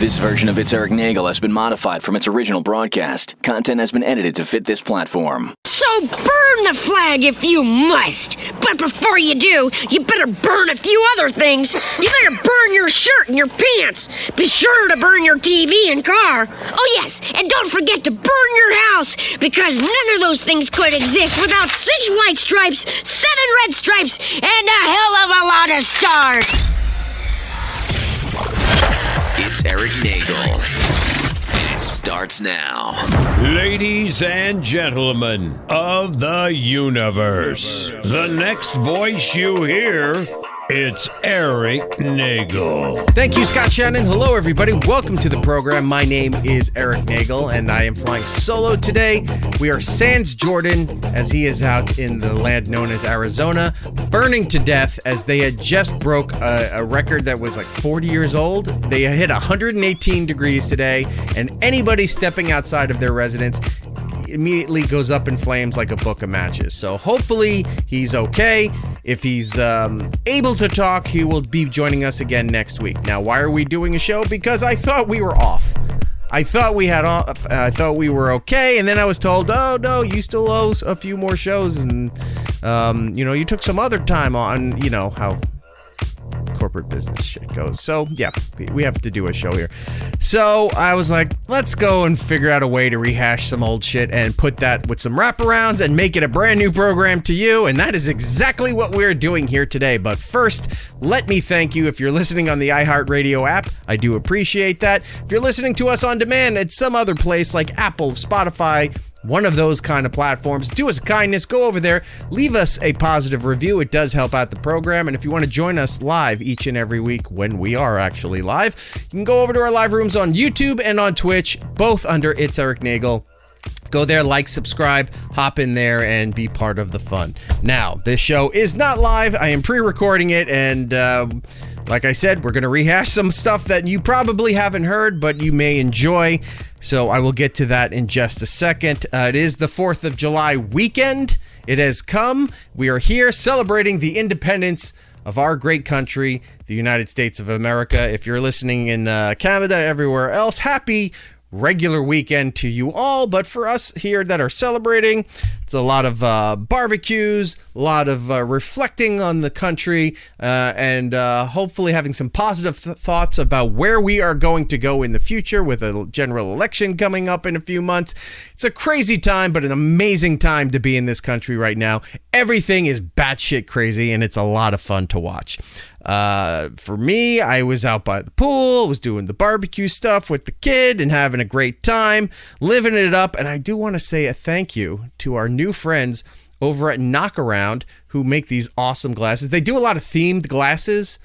This version of It's Erik Nagel has been modified from its original broadcast. Content has been edited to fit this platform. So burn the flag if you must. But before you do, you better burn a few other things. You better burn your shirt and your pants. Be sure to burn your TV and car. Oh yes, and don't forget to burn your house, because none of those things could exist without 6 white stripes, 7 red stripes, and a hell of a lot of stars. It's Erik Nagel. It starts now. Ladies and gentlemen of the universe, the next voice you hear, it's Erik Nagel. Thank you, Scott Shannon. Hello, everybody. Welcome to the program. My name is Erik Nagel, and I am flying solo today. We are sans Jordan, as he is out in the land known as Arizona, burning to death as they had just broke a record that was like 40 years old. They hit 118 degrees today, and anybody stepping outside of their residence immediately goes up in flames like a book of matches. So hopefully he's okay. If he's able to talk, he will be joining us again next week. Now, why are we doing a show? Because I thought we were off. I thought we were okay, and then I was told, oh no, you still owe a few more shows, and you took some other time on, how corporate business shit goes. So yeah, we have to do a show here. So I was like, let's go and figure out a way to rehash some old shit and put that with some wraparounds and make it a brand new program to you. And that is exactly what we're doing here today. But first, let me thank you if you're listening on the iHeartRadio app. I do appreciate that. If you're listening to us on demand at some other place like Apple, Spotify, one of those kind of platforms, do us a kindness, go over there, leave us a positive review. It does help out the program. And if you want to join us live each and every week when we are actually live, you can go over to our live rooms on YouTube and on Twitch, both under It's Erik Nagel. Go there, like, subscribe, hop in there, and be part of the fun. Now, this show is not live. I am pre-recording it, and like I said, we're going to rehash some stuff that you probably haven't heard, but you may enjoy. So I will get to that in just a second. It is the 4th of July weekend. It has come. We are here celebrating the independence of our great country, the United States of America. If you're listening in Canada, everywhere else, happy regular weekend to you all. But for us here that are celebrating, it's a lot of barbecues, a lot of reflecting on the country, and hopefully having some positive thoughts about where we are going to go in the future with a general election coming up in a few months. It's a crazy time, but an amazing time to be in this country right now. Everything is batshit crazy, and it's a lot of fun to watch. For me, I was out by the pool, was doing the barbecue stuff with the kid and having a great time, living it up. And I do want to say a thank you to our new friends over at Knockaround who make these awesome glasses. They do a lot of themed glasses.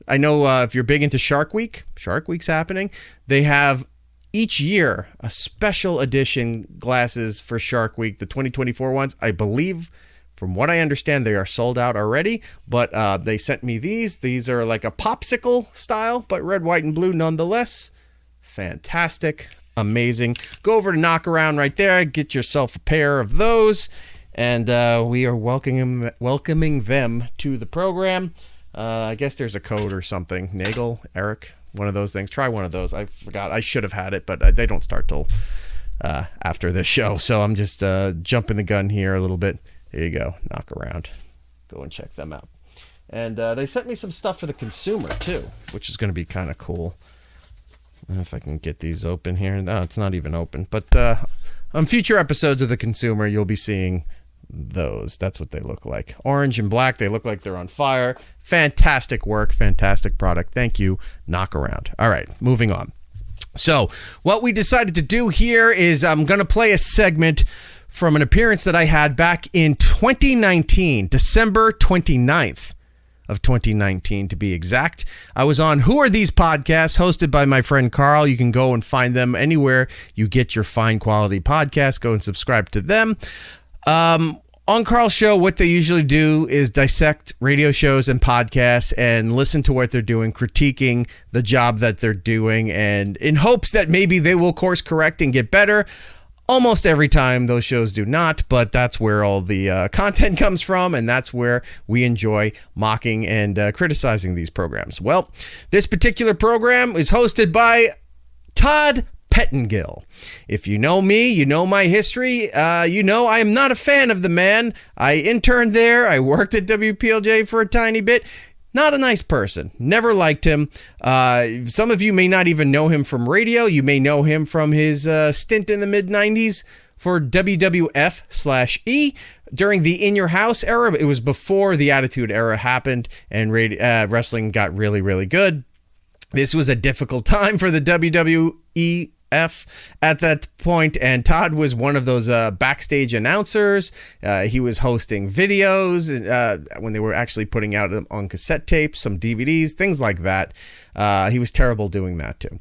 I know if you're big into Shark Week's happening. They have each year a special edition glasses for Shark Week, the 2024 ones. I believe, from what I understand, they are sold out already, but they sent me these. These are like a popsicle style, but red, white, and blue nonetheless. Fantastic. Amazing. Go over to Knockaround right there. Get yourself a pair of those, and we are welcoming them to the program. I guess there's a code or something. Nagel, Erik, one of those things. Try one of those. I forgot. I should have had it, but they don't start till after this show, so I'm just jumping the gun here a little bit. There you go, Knockaround. Go and check them out. And they sent me some stuff for the consumer, too, which is going to be kind of cool. I don't know if I can get these open here. No, it's not even open. But on future episodes of the consumer, you'll be seeing those. That's what they look like. Orange and black. They look like they're on fire. Fantastic work. Fantastic product. Thank you, Knockaround. All right, moving on. So what we decided to do here is I'm going to play a segment from an appearance that I had back in 2019, December 29th of 2019 to be exact. I was on Who Are These Podcasts, hosted by my friend Carl. You can go and find them anywhere you get your fine quality podcasts. Go and subscribe to them. On Carl's show, what they usually do is dissect radio shows and podcasts and listen to what they're doing, critiquing the job that they're doing, and in hopes that maybe they will course correct and get better. Almost every time those shows do not, but that's where all the content comes from, and that's where we enjoy mocking and criticizing these programs. Well, this particular program is hosted by Todd Pettengill. If you know me, you know my history. You know I am not a fan of the man. I interned there. I worked at WPLJ for a tiny bit. Not a nice person. Never liked him. Some of you may not even know him from radio. You may know him from his stint in the mid-90s for WWF/E during the In Your House era. It was before the Attitude Era happened and wrestling got really, really good. This was a difficult time for the WWEF at that point, and Todd was one of those backstage announcers. He was hosting videos when they were actually putting out on cassette tapes, some DVDs, things like that. He was terrible doing that too.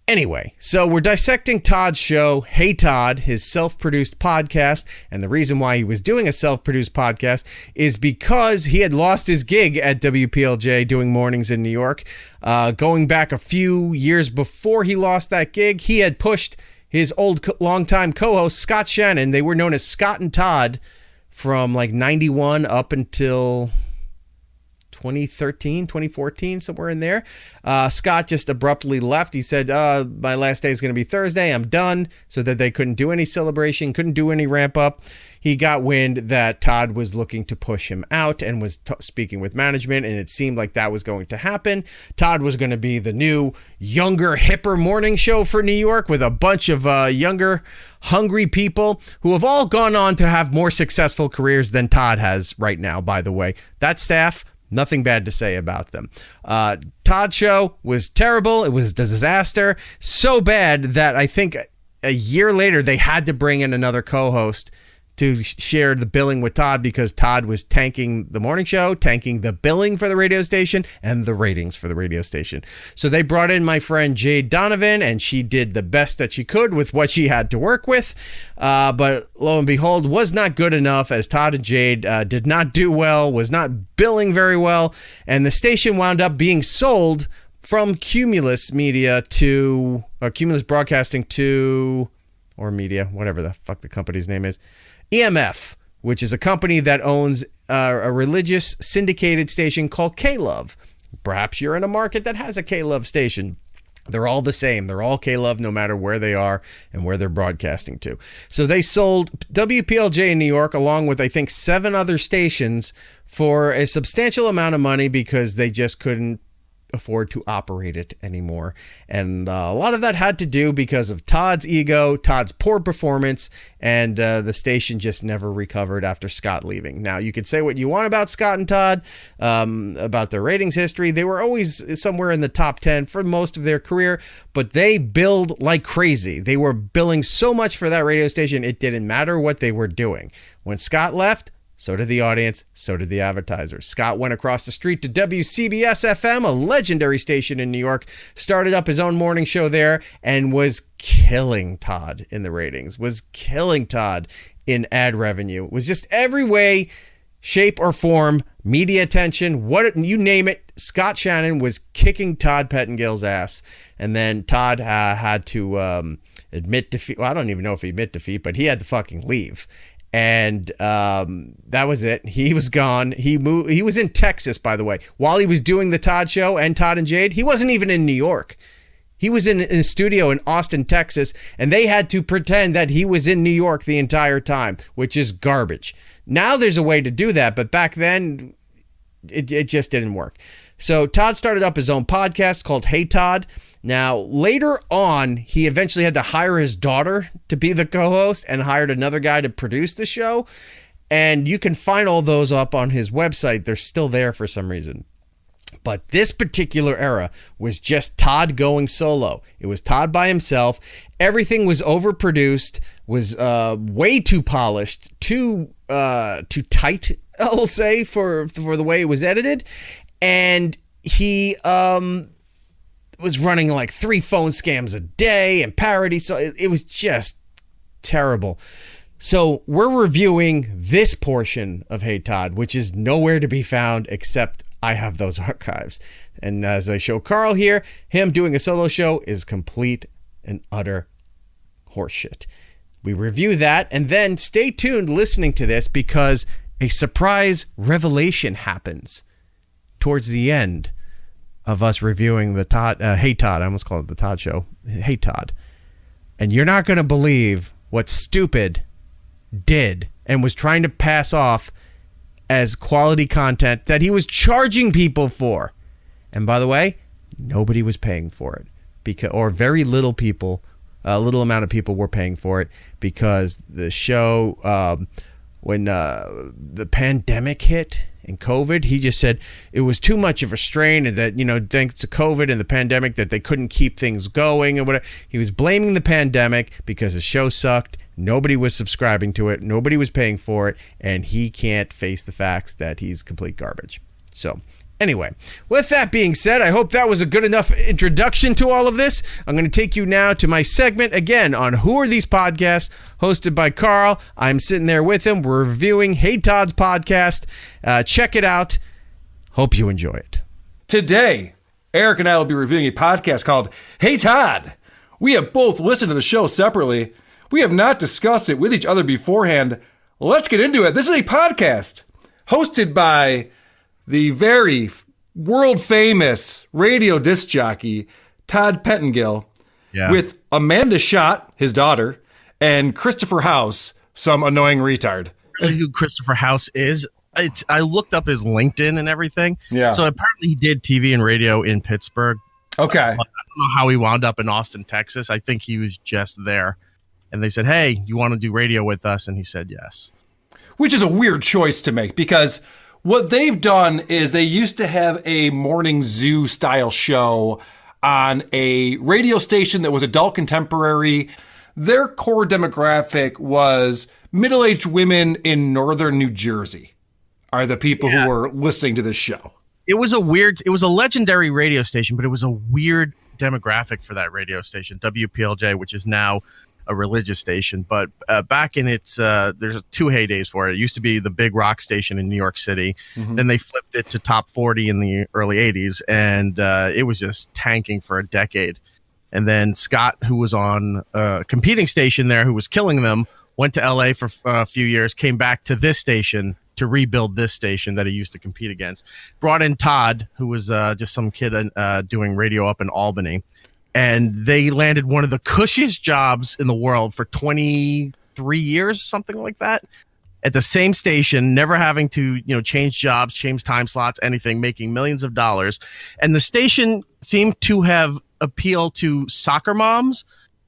Anyway, so we're dissecting Todd's show, Hey Todd, his self-produced podcast. And the reason why he was doing a self-produced podcast is because he had lost his gig at WPLJ doing mornings in New York. Going back a few years before he lost that gig, he had pushed his old longtime co-host, Scott Shannon. They were known as Scott and Todd from like 91 up until 2013, 2014, somewhere in there. Scott just abruptly left. He said, my last day is going to be Thursday. I'm done. So that they couldn't do any celebration, couldn't do any ramp up. He got wind that Todd was looking to push him out and was speaking with management, and it seemed like that was going to happen. Todd was going to be the new, younger, hipper morning show for New York with a bunch of younger, hungry people who have all gone on to have more successful careers than Todd has right now, by the way. That staff, nothing bad to say about them. Todd's show was terrible. It was a disaster. So bad that I think a year later they had to bring in another co-host to share the billing with Todd because Todd was tanking the morning show, tanking the billing for the radio station, and the ratings for the radio station. So they brought in my friend Jade Donovan, and she did the best that she could with what she had to work with. But lo and behold, was not good enough, as Todd and Jade did not do well, was not billing very well, and the station wound up being sold from Cumulus Media to, or Cumulus Broadcasting to, or Media, whatever the fuck the company's name is, EMF, which is a company that owns a religious syndicated station called K-Love. Perhaps you're in a market that has a K-Love station. They're all the same. They're all K-Love no matter where they are and where they're broadcasting to. So they sold WPLJ in New York along with, I think, 7 other stations for a substantial amount of money because they just couldn't afford to operate it anymore. And a lot of that had to do because of Todd's ego, Todd's poor performance, and the station just never recovered after Scott leaving. Now, you could say what you want about Scott and Todd, about their ratings history. They were always somewhere in the top 10 for most of their career, but they billed like crazy. They were billing so much for that radio station, it didn't matter what they were doing. When Scott left, so did the audience, so did the advertisers. Scott went across the street to WCBS-FM, a legendary station in New York, started up his own morning show there, and was killing Todd in the ratings, was killing Todd in ad revenue, was just every way, shape, or form, media attention, what you name it, Scott Shannon was kicking Todd Pettengill's ass. And then Todd had to admit defeat. Well, I don't even know if he admit defeat, but he had to fucking leave. And that was it. He was gone. He moved. He was in Texas, by the way. While he was doing the Todd show and Todd and Jade, he wasn't even in New York. He was in a studio in Austin, Texas, and they had to pretend that he was in New York the entire time, which is garbage. Now there's a way to do that, but back then it just didn't work. So Todd started up his own podcast called Hey Todd. Now, later on, he eventually had to hire his daughter to be the co-host and hired another guy to produce the show. And you can find all those up on his website. They're still there for some reason. But this particular era was just Todd going solo. It was Todd by himself. Everything was overproduced, was way too polished, too tight, I'll say, for the way it was edited. And he was running like 3 phone scams a day and parody. So it was just terrible. So we're reviewing this portion of Hey Todd, which is nowhere to be found except I have those archives. And as I show Carl here, him doing a solo show is complete and utter horseshit. We review that, and then stay tuned listening to this because a surprise revelation happens towards the end of us reviewing the Todd, Hey Todd, I almost called it the Todd Show, Hey Todd. And you're not going to believe what Stupid did and was trying to pass off as quality content that he was charging people for. And by the way, nobody was paying for it, or very little people, a little amount of people were paying for it, because the show, when the pandemic hit and COVID, he just said it was too much of a strain, and that, thanks to COVID and the pandemic, that they couldn't keep things going and whatever. He was blaming the pandemic because the show sucked. Nobody was subscribing to it. Nobody was paying for it. And he can't face the facts that he's complete garbage. So anyway, with that being said, I hope that was a good enough introduction to all of this. I'm going to take you now to my segment again on Who Are These Podcasts, hosted by Carl. I'm sitting there with him. We're reviewing Hey Todd's podcast. Check it out. Hope you enjoy it. Today, Erik and I will be reviewing a podcast called Hey Todd. We have both listened to the show separately. We have not discussed it with each other beforehand. Let's get into it. This is a podcast hosted by the very world-famous radio disc jockey, Todd Pettengill, with Amanda Schott, his daughter, and Christopher House, some annoying retard. Really who Christopher House is? I looked up his LinkedIn and everything. Yeah. So apparently he did TV and radio in Pittsburgh. Okay. I don't know how he wound up in Austin, Texas. I think he was just there. And they said, hey, you want to do radio with us? And he said yes. Which is a weird choice to make, because what they've done is they used to have a morning zoo style show on a radio station that was adult contemporary. Their core demographic was middle-aged women in northern New Jersey are the people who were listening to this show. It was a legendary radio station, but it was a weird demographic for that radio station, WPLJ, which is now a religious station. But back in its, there's two heydays for it. It used to be the big rock station in New York City. Mm-hmm. Then they flipped it to top 40 in the early 80s, and it was just tanking for a decade. And then Scott, who was on a competing station there, who was killing them, went to LA for a few years, came back to this station to rebuild this station that he used to compete against. Brought in Todd, who was just some kid doing radio up in Albany. And they landed one of the cushiest jobs in the world for 23 years, something like that, at the same station, never having to, change jobs, change time slots, anything, making millions of dollars. And the station seemed to have appeal to soccer moms,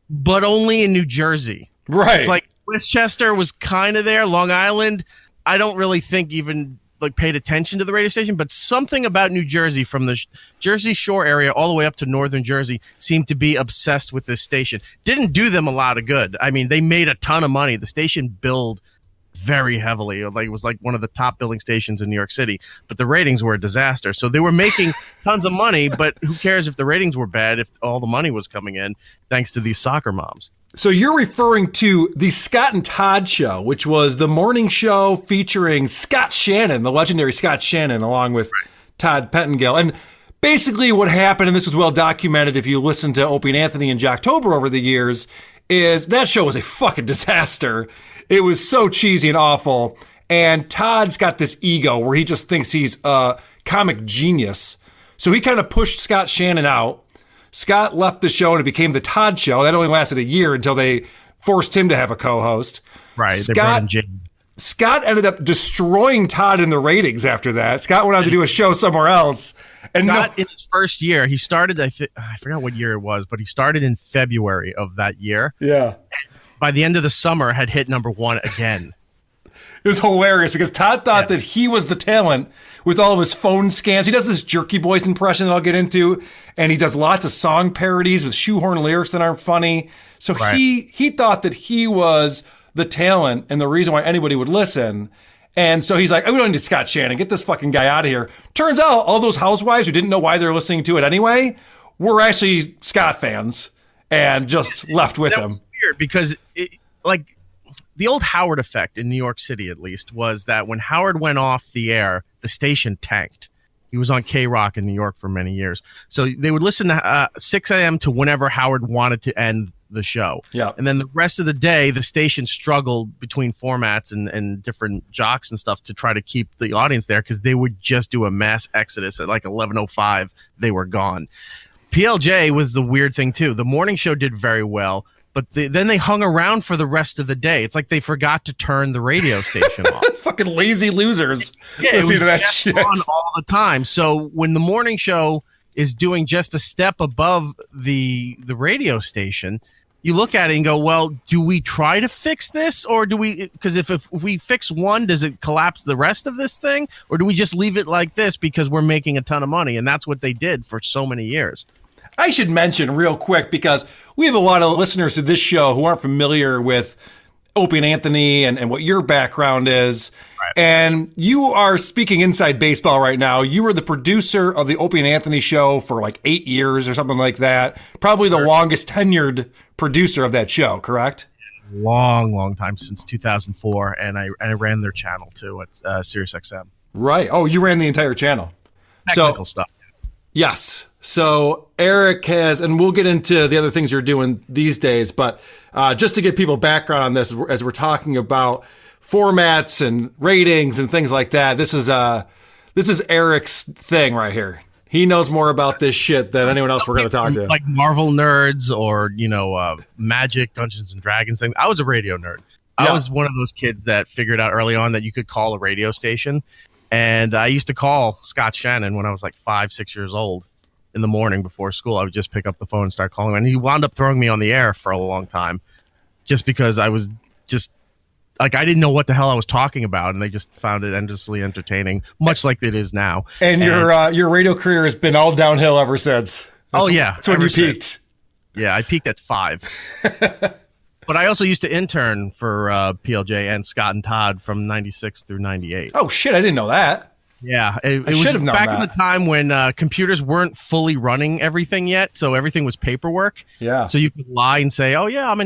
but only in New Jersey. Right. It's like Westchester was kind of there. Long Island, I don't really think even paid attention to the radio station, but something about New Jersey, from the Jersey Shore area all the way up to northern Jersey, seemed to be obsessed with this station. Didn't do them a lot of good. I mean, they made a ton of money. The station billed very heavily. It was like one of the top billing stations in New York City, but the ratings were a disaster. So they were making tons of money, but who cares if the ratings were bad if all the money was coming in thanks to these soccer moms. So you're referring to the Scott and Todd show, which was the morning show featuring Scott Shannon, the legendary Scott Shannon, along with Todd Pettengill. And basically what happened, and this was well documented if you listen to Opie and Anthony and Jocktober over the years, is that show was a fucking disaster. It was so cheesy and awful. And Todd's got this ego where he just thinks he's a comic genius. So he kind of pushed Scott Shannon out. Scott left the show and it became the Todd Show. That only lasted a year until they forced him to have a co-host. Right. Scott ended up destroying Todd in the ratings after that. Scott went on to do a show somewhere else. And Scott, in his first year, he started, I forgot what year it was, but he started in February of that year. Yeah. By the end of the summer, had hit number one again. It was hilarious because Todd thought that he was the talent with all of his phone scams. He does this Jerky Boys impression that I'll get into, and he does lots of song parodies with shoehorn lyrics that aren't funny. So he thought that he was the talent and the reason why anybody would listen. And so he's like, we don't need Scott Shannon. Get this fucking guy out of here. Turns out all those housewives who didn't know why they were listening to it anyway were actually Scott fans and just left with him. Weird because the old Howard effect in New York City, at least, was that when Howard went off the air, the station tanked. He was on K-Rock in New York for many years. So they would listen to 6 a.m. to whenever Howard wanted to end the show. Yeah. And then the rest of the day, the station struggled between formats and different jocks and stuff to try to keep the audience there, because they would just do a mass exodus at like 11:05. They were gone. PLJ was the weird thing too. The morning show did very well, but then they hung around for the rest of the day. It's like they forgot to turn the radio station off. Fucking lazy losers. Yeah, it was Listen to that just shit. on all the time. So when the morning show is doing just a step above the radio station, you look at it and go, well, do we try to fix this, or do we? Because if we fix one, does it collapse the rest of this thing, or do we just leave it like this because we're making a ton of money? And that's what they did for so many years. I should mention real quick, because we have a lot of listeners to this show who aren't familiar with Opie and Anthony and what your background is. Right. And you are speaking inside baseball right now. You were the producer of the Opie and Anthony show for like 8 years or something like that. Probably the longest tenured producer of that show, correct? Long time, since 2004. And I ran their channel too at Sirius XM. Right. Oh, you ran the entire channel. Technical stuff. Yes. So Erik has, and we'll get into the other things you're doing these days, but just to give people background on this, as we're talking about formats and ratings and things like that, this is Erik's thing right here. He knows more about this shit than anyone else we're going to talk to. Like Marvel nerds or, Magic, Dungeons and Dragons thing. I was a radio nerd. Yeah. I was one of those kids that figured out early on that you could call a radio station. And I used to call Scott Shannon when I was like 5-6 years old. In the morning before school, I would just pick up the phone and start calling him. And he wound up throwing me on the air for a long time, just because I was just like, I didn't know what the hell I was talking about, and they just found it endlessly entertaining, much like it is now. And your radio career has been all downhill ever since. That's when you peaked. Yeah, I peaked at 5. But I also used to intern for PLJ and Scott and Todd from 96 through 98. Oh shit, I didn't know that. Yeah, it was back in the time when computers weren't fully running everything yet, so everything was paperwork. Yeah. So you could lie and say, "Oh yeah, I'm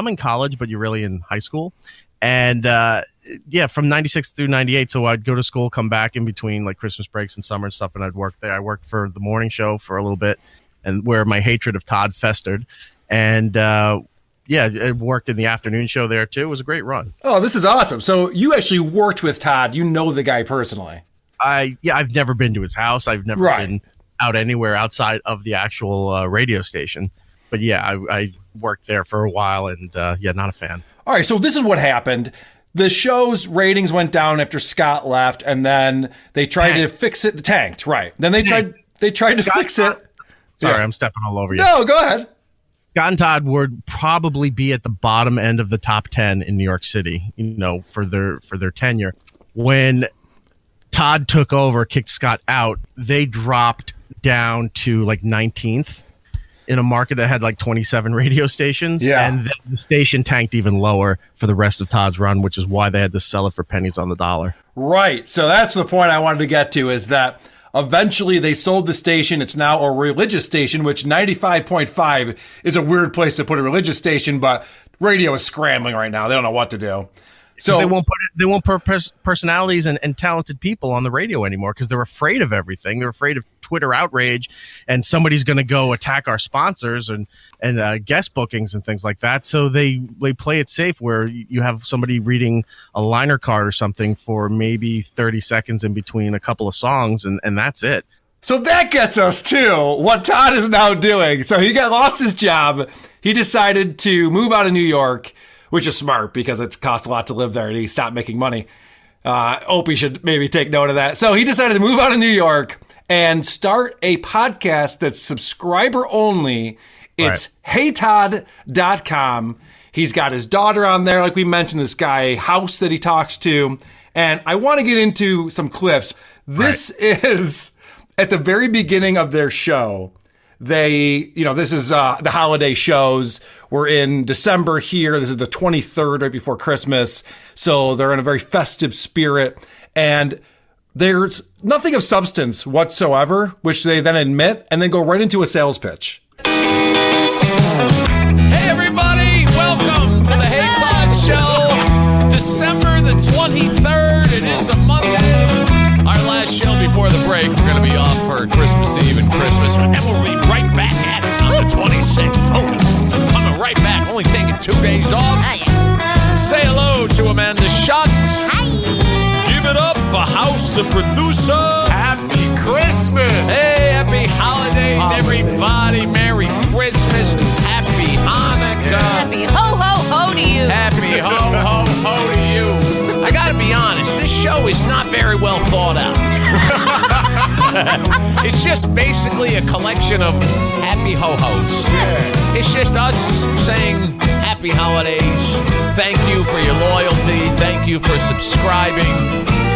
in college," but you're really in high school. And from 96 through 98, so I'd go to school, come back in between like Christmas breaks and summer and stuff, and I'd work there. I worked for the morning show for a little bit, and where my hatred of Todd festered, and it worked in the afternoon show there too. It was a great run. Oh, this is awesome. So you actually worked with Todd. You know the guy personally. I've never been to his house. I've never been out anywhere outside of the actual radio station. But yeah, I worked there for a while, and not a fan. All right, so this is what happened. The show's ratings went down after Scott left, and then they tried to fix it. Tanked, right? Then they tried to fix it. Sorry, I'm stepping all over you. No, go ahead. Scott and Todd would probably be at the bottom end of the top 10 in New York City, for their tenure. When Todd took over, kicked Scott out, they dropped down to like 19th in a market that had like 27 radio stations. Yeah. And then the station tanked even lower for the rest of Todd's run, which is why they had to sell it for pennies on the dollar. Right. So that's the point I wanted to get to, is that eventually they sold the station. It's now a religious station, which 95.5 is a weird place to put a religious station, but radio is scrambling right now. They don't know what to do. So they won't put personalities and talented people on the radio anymore, because they're afraid of everything. They're afraid of Twitter outrage, and somebody's going to go attack our sponsors and guest bookings and things like that. So they play it safe, where you have somebody reading a liner card or something for maybe 30 seconds in between a couple of songs, and that's it. So that gets us to what Todd is now doing. So he lost his job. He decided to move out of New York, which is smart because it's cost a lot to live there, and he stopped making money. Opie should maybe take note of that. So he decided to move out of New York and start a podcast that's subscriber only. It's HeyTodd.com. He's got his daughter on there, like we mentioned, this guy, House, that he talks to. And I want to get into some clips. This is at the very beginning of their show. This is the holiday shows. We're in December here. This is the 23rd, right before Christmas. So they're in a very festive spirit. And there's nothing of substance whatsoever, which they then admit, and then go right into a sales pitch. Hey, everybody. Welcome to the Hey Todd Show. December the 23rd. It is a Monday. Our last show before the break. We're going to be off for Christmas Eve and Christmas. And then we'll be right back at it on the 26th. Oh, coming 2 days off. Say hello to Amanda Shutt. Give it up for House the producer. Happy Christmas! Hey, happy holidays, everybody. Merry Christmas. Happy Hanukkah. Happy ho ho ho to you. Happy ho ho ho to you. I gotta be honest, this show is not very well thought out. It's just basically a collection of happy ho-hos. Yeah. It's just us saying happy holidays. Thank you for your loyalty. Thank you for subscribing.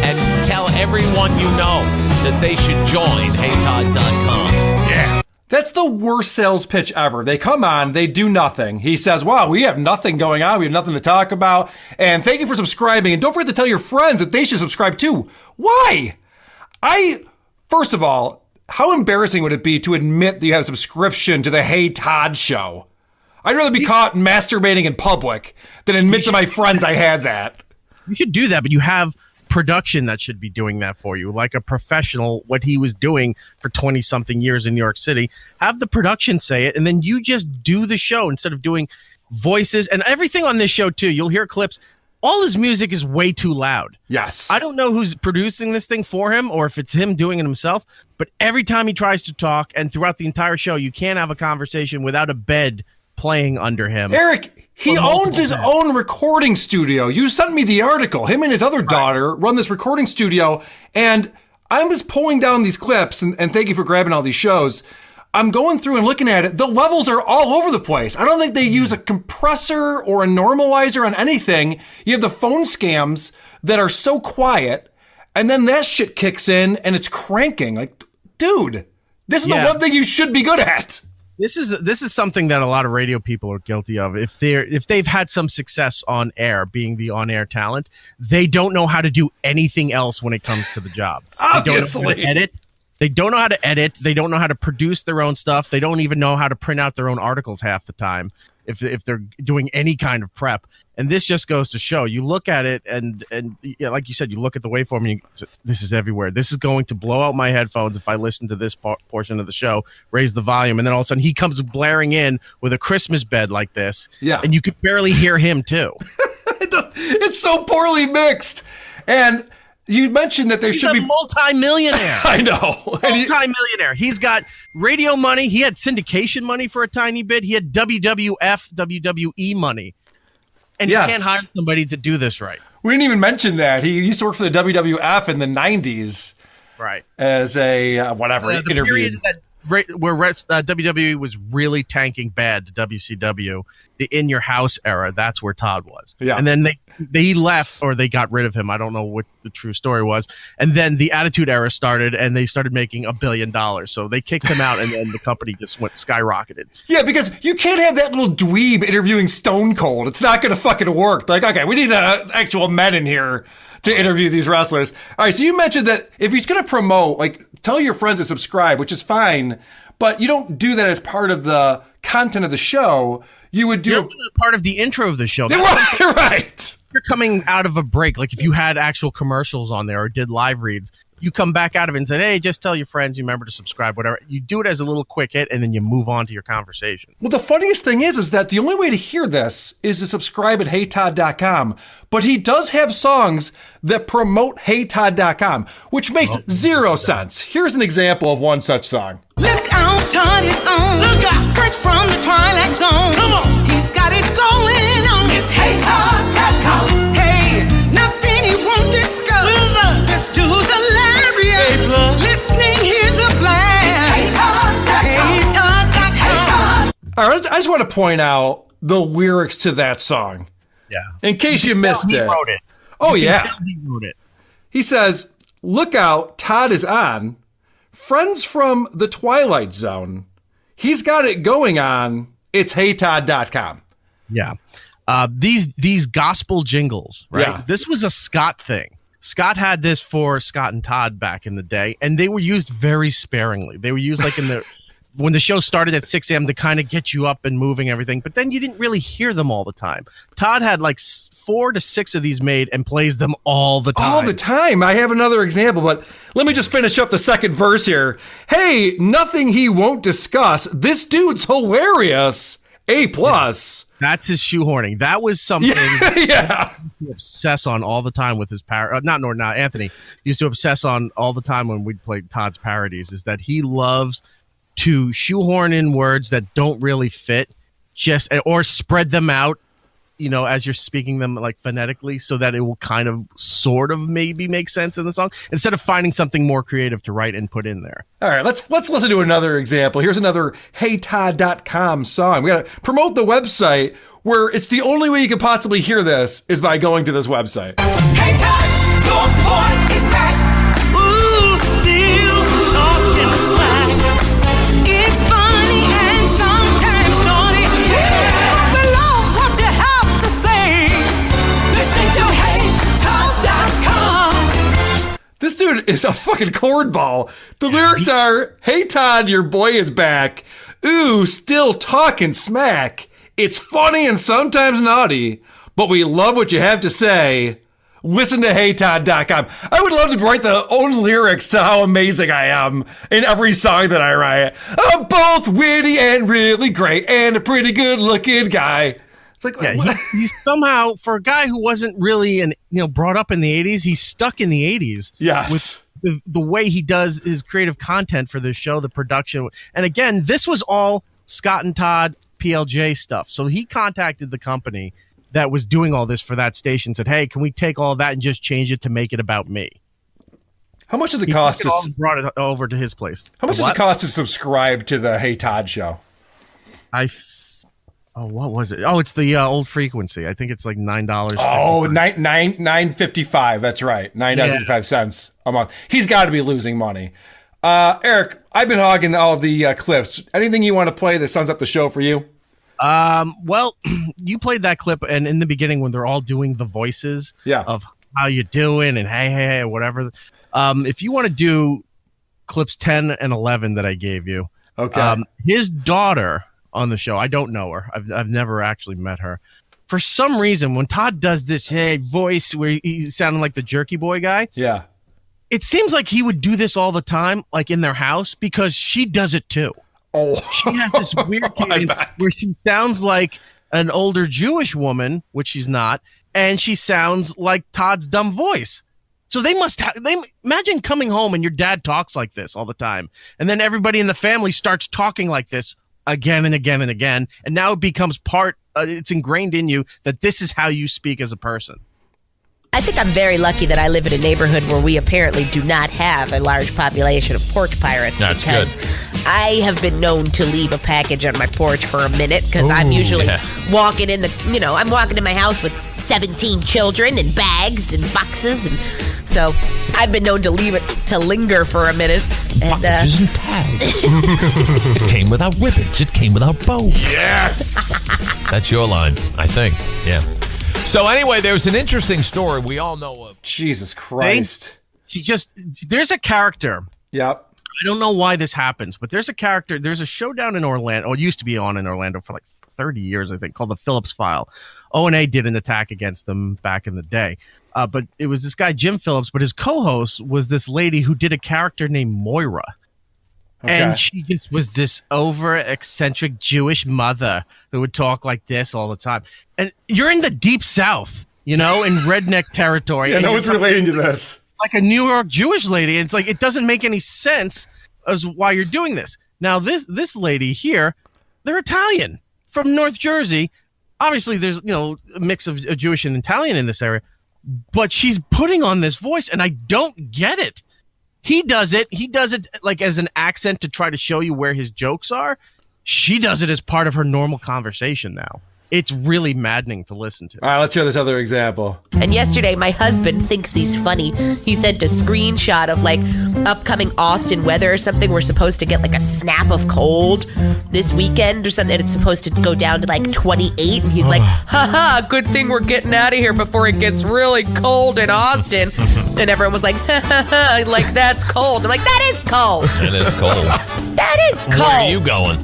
And tell everyone you know that they should join HeyTodd.com. Yeah. That's the worst sales pitch ever. They come on, they do nothing. He says, wow, we have nothing going on. We have nothing to talk about. And thank you for subscribing. And don't forget to tell your friends that they should subscribe too. Why? First of all, how embarrassing would it be to admit that you have a subscription to the Hey Todd show? I'd rather be caught masturbating in public than admit to my friends I had that. You should do that, but you have production that should be doing that for you, like a professional, what he was doing for 20-something years in New York City. Have the production say it, and then you just do the show instead of doing voices and everything on this show, too. You'll hear clips. All his music is way too loud. Yes. I don't know who's producing this thing for him or if it's him doing it himself, but every time he tries to talk and throughout the entire show, you can't have a conversation without a bed playing under him. Eric, he owns his own recording studio. You sent me the article. Him and his other daughter run this recording studio, and I'm just pulling down these clips, and thank you for grabbing all these shows. I'm going through and looking at it. The levels are all over the place. I don't think they use a compressor or a normalizer on anything. You have the phone scams that are so quiet, and then that shit kicks in and it's cranking. Like, dude, this is the one thing you should be good at. This is something that a lot of radio people are guilty of. If they've had some success on air, being the on-air talent, they don't know how to do anything else when it comes to the job. Obviously. They don't know how to edit. They don't know how to edit. They don't know how to produce their own stuff. They don't even know how to print out their own articles half the time if they're doing any kind of prep. And this just goes to show. You look at it and like you said, you look at the waveform and this is everywhere. This is going to blow out my headphones if I listen to this portion of the show, raise the volume, and then all of a sudden he comes blaring in with a Christmas bed like this. Yeah. And you can barely hear him too. It's so poorly mixed. And you mentioned that he's a multi-millionaire. I know. Multi-millionaire. He's got radio money. He had syndication money for a tiny bit. He had WWE money. And you can't hire somebody to do this right. We didn't even mention that. He used to work for the WWF in the 90s. Right. As a, interview. Period where WWE was really tanking bad to WCW, the In Your House era, that's where Todd was. Yeah. And then they left, or they got rid of him. I don't know what the true story was. And then the Attitude Era started, and they started making $1 billion. So they kicked him out, and then the company just went skyrocketed. Yeah, because you can't have that little dweeb interviewing Stone Cold. It's not going to fucking work. Like, okay, we need actual men in here to interview these wrestlers. All right, so you mentioned that if he's going to promote, like, tell your friends to subscribe, which is fine, but you don't do that as part of the content of the show. You would do part of the intro of the show. Right. You're coming out of a break. Like if you had actual commercials on there or did live reads, you come back out of it and say, hey, just tell your friends, you remember to subscribe, whatever. You do it as a little quick hit, and then you move on to your conversation. Well, the funniest thing is that the only way to hear this is to subscribe at HeyTodd.com. But he does have songs that promote HeyTodd.com, which makes zero sense. Here's an example of one such song. Look out, Todd is on. Look out. Fresh from the Twilight Zone. Come on. He's got it going on. It's HeyTodd.com. Hey, nothing he won't discuss. Listen. This dude's hilarious. Hey, listening, here's a blast. It's HeyTodd.com. It's HeyTodd. All right, I just want to point out the lyrics to that song. Yeah. In case you missed it. He wrote it. Oh, yeah. He wrote it. He says, look out, Todd is on. Friends from the Twilight Zone. He's got it going on. It's HeyTodd.com. Yeah. These gospel jingles, right? Yeah. This was a Scott thing. Scott had this for Scott and Todd back in the day, and they were used very sparingly. They were used like in the when the show started at 6 a.m. to kind of get you up and moving everything, but then you didn't really hear them all the time. Todd had like 4 to 6 of these made and plays them all the time. All the time. I have another example, but let me just finish up the second verse here. Hey, nothing he won't discuss. This dude's hilarious. A plus. That's his shoehorning. That was something Yeah. he obsess on all the time with his Anthony used to obsess on all the time when we'd play Todd's parodies, is that he loves to shoehorn in words that don't really fit, or spread them out, as you're speaking them like phonetically, so that it will kind of sort of maybe make sense in the song, instead of finding something more creative to write and put in there. All right, let's listen to another example. Here's another HeyTodd.com song. We got to promote the website, where it's the only way you could possibly hear this is by going to this website. Hey Todd, your boy is back. Ooh, still talking slang. It's funny and sometimes naughty. Yeah, I love what you have to say. Listen to HeyTodd.com. This dude is a fucking cornball. The lyrics are, "Hey Todd, your boy is back. Ooh, still talking smack. It's funny and sometimes naughty, but we love what you have to say. Listen to HeyTodd.com." I would love to write the own lyrics to how amazing I am in every song that I write. I'm both witty and really great and a pretty good looking guy. It's like, he's somehow, for a guy who wasn't really brought up in the 80s, he's stuck in the 80s. Yes. With the way he does his creative content for this show, the production. And again, this was all Scott and Todd PLJ stuff. So he contacted the company that was doing all this for that station, said, "Hey, can we take all of that and just change it to make it about me?" How much does it cost? Brought it over to his place. How much does it cost to subscribe to the Hey Todd show? What was it? Oh, it's the old frequency. I think it's like $9. Oh, $9.55. That's right, $9.55 a month. He's got to be losing money. Erik, I've been hogging all the clips. Anything you want to play that sums up the show for you? Well, you played that clip, and in the beginning when they're all doing the voices of how you doing and hey, whatever. If you want to do clips 10 and 11 that I gave you, okay. His daughter on the show, I don't know her. I've never actually met her. For some reason, when Todd does this voice where he's sounding like the jerky boy guy, yeah, it seems like he would do this all the time, like in their house, because she does it too. Oh, she has this weird cadence where she sounds like an older Jewish woman, which she's not, and she sounds like Todd's dumb voice. So they imagine coming home and your dad talks like this all the time, and then everybody in the family starts talking like this again and again and again, and now it becomes it's ingrained in you that this is how you speak as a person. I think I'm very lucky that I live in a neighborhood where we apparently do not have a large population of porch pirates. That's because good. I have been known to leave a package on my porch for a minute because I'm usually walking in I'm walking in my house with 17 children and bags and boxes, and so I've been known to leave it to linger for a minute. And, boxes and tags. It came without ribbons. It came without bows. Yes. That's your line, I think. Yeah. So anyway, there's an interesting story we all know of. Jesus Christ. There's a character. Yep. I don't know why this happens, but there's a character. There's a show down in Orlando, or it used to be on in Orlando for like 30 years, I think, called The Phillips File. O&A did an attack against them back in the day. But it was this guy, Jim Phillips, but his co-host was this lady who did a character named Moira. Okay. And she just was this over-eccentric Jewish mother who would talk like this all the time. And you're in the deep South, in redneck territory. Yeah, no one's relating to this. Like a New York Jewish lady. And it's like, it doesn't make any sense as why you're doing this. Now, this lady here, they're Italian from North Jersey. Obviously, there's, a mix of Jewish and Italian in this area. But she's putting on this voice, and I don't get it. He does it like as an accent to try to show you where his jokes are. She does it as part of her normal conversation now. It's really maddening to listen to. All right, let's hear this other example. And yesterday, my husband thinks he's funny. He sent a screenshot of like upcoming Austin weather or something. We're supposed to get like a snap of cold this weekend or something. And it's supposed to go down to like 28. And he's like, haha, good thing we're getting out of here before it gets really cold in Austin. And everyone was like, ha ha ha, like that's cold. I'm like, that is cold. It is cold. That is cold. Where are you going?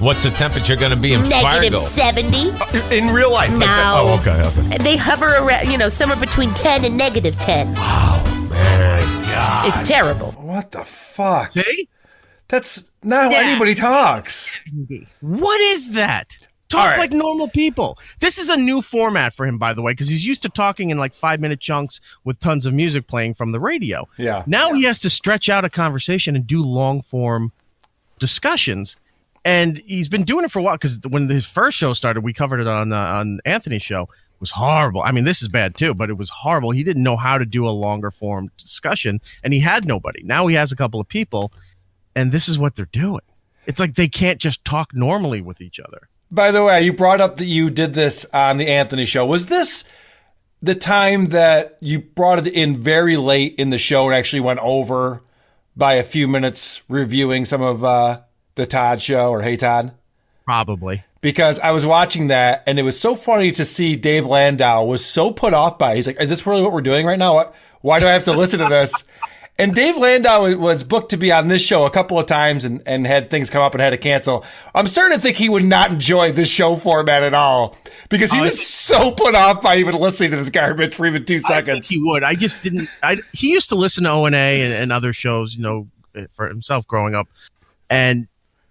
What's the temperature going to be in Fargo? -70. In real life? No. Okay. They hover around, somewhere between 10 and -10. Wow, man, God. It's terrible. What the fuck? See? That's not how anybody talks. What is that? Talk like normal people. This is a new format for him, by the way, because he's used to talking in like 5-minute chunks with tons of music playing from the radio. Yeah. Now he has to stretch out a conversation and do long form discussions. And he's been doing it for a while, because when his first show started, we covered it on Anthony's show. It was horrible. I mean, this is bad too, but it was horrible. He didn't know how to do a longer form discussion, and he had nobody. Now he has a couple of people, and this is what they're doing. It's like they can't just talk normally with each other. By the way, you brought up that you did this on the Anthony show. Was this the time that you brought it in very late in the show and actually went over by a few minutes reviewing some of the Todd show or Hey Todd? Probably. Because I was watching that, and it was so funny to see Dave Landau was so put off by it. He's like, is this really what we're doing right now? Why do I have to listen to this? And Dave Landau was booked to be on this show a couple of times and had things come up and had to cancel. I'm starting to think he would not enjoy this show format at all, because he was so put off by even listening to this garbage for even 2 seconds. I think he would. I just didn't. He used to listen to O&A and other shows, you know, for himself growing up. And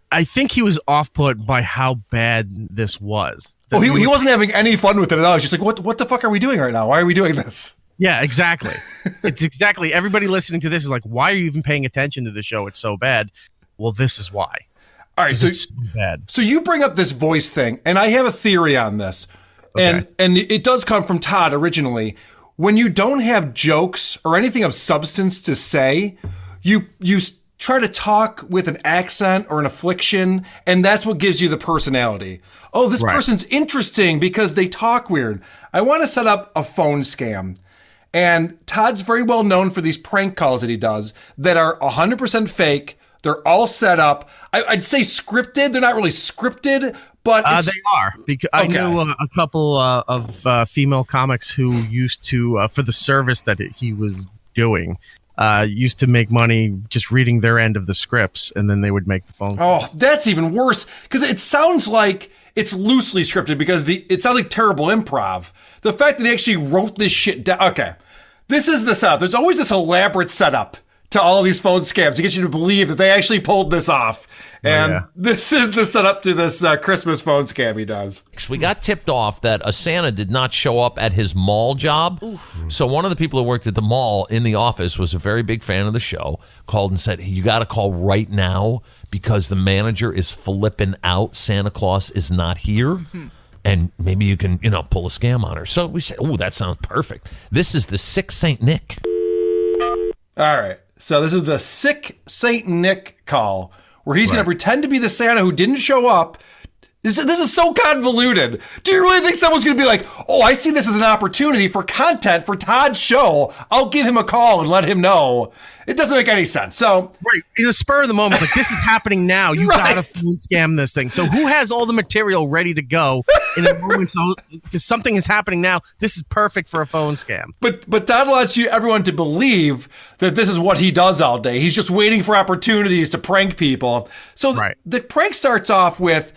I think he was off-put by how bad this was. Well, he wasn't having any fun with it at all. He's just like, what the fuck are we doing right now? Why are we doing this? Yeah, exactly. It's exactly. Everybody listening to this is like, why are you even paying attention to the show? It's so bad. Well, this is why. All right, so it's so bad. So you bring up this voice thing, and I have a theory on this. Okay. And it does come from Todd originally. When you don't have jokes or anything of substance to say, you try to talk with an accent or an affliction, and that's what gives you the personality. Oh, this person's interesting because they talk weird. I want to set up a phone scam. And Todd's very well known for these prank calls that he does that are 100% fake. They're all set up. I'd say scripted. They're not really scripted, but they are. Because I knew a couple of female comics who used to, for the service that he was doing, used to make money just reading their end of the scripts, and then they would make the phone calls. Oh, that's even worse, because it sounds like it's loosely scripted, because it sounds like terrible improv. The fact that he actually wrote this shit down. Okay, this is the setup. There's always this elaborate setup to all of these phone scams to get you to believe that they actually pulled this off. And this is the setup to this Christmas phone scam he does. We got tipped off that a Santa did not show up at his mall job. So one of the people who worked at the mall in the office was a very big fan of the show, called and said, you got to call right now because the manager is flipping out. Santa Claus is not here. And maybe you can, pull a scam on her. So we said, that sounds perfect. This is the Sick Saint Nick. All right. So this is the Sick Saint Nick call, where he's going to pretend to be the Santa who didn't show up. This is so convoluted. Do you really think someone's going to be like, oh, I see this as an opportunity for content for Todd's show. I'll give him a call and let him know. It doesn't make any sense. So in the spur of the moment, like, this is happening now. You got to phone scam this thing. So who has all the material ready to go in a moment? So because something is happening now, this is perfect for a phone scam. But Todd wants everyone to believe that this is what he does all day. He's just waiting for opportunities to prank people. So the prank starts off with,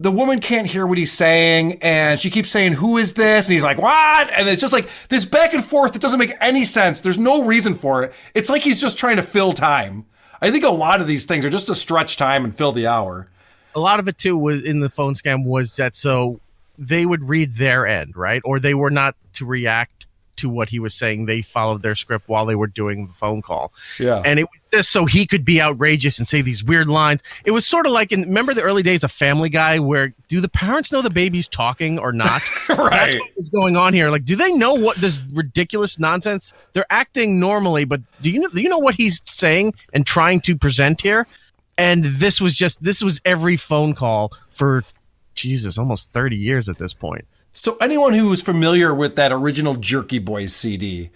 the woman can't hear what he's saying, and she keeps saying, who is this? And he's like, what? And it's just like this back and forth that doesn't make any sense. There's no reason for it. It's like he's just trying to fill time. I think a lot of these things are just to stretch time and fill the hour. A lot of it, too, was in the phone scam was that so they would read their end, right? Or they were not to react to what he was saying. They followed their script while they were doing the phone call. Yeah. And it was just so he could be outrageous and say these weird lines. It was sort of like remember the early days of Family Guy, where do the parents know the baby's talking or not? That's what was going on here. Like, do they know what this ridiculous nonsense? They're acting normally, but do you know what he's saying and trying to present here? And this was every phone call for almost 30 years at this point. So anyone who is familiar with that original Jerky Boys CD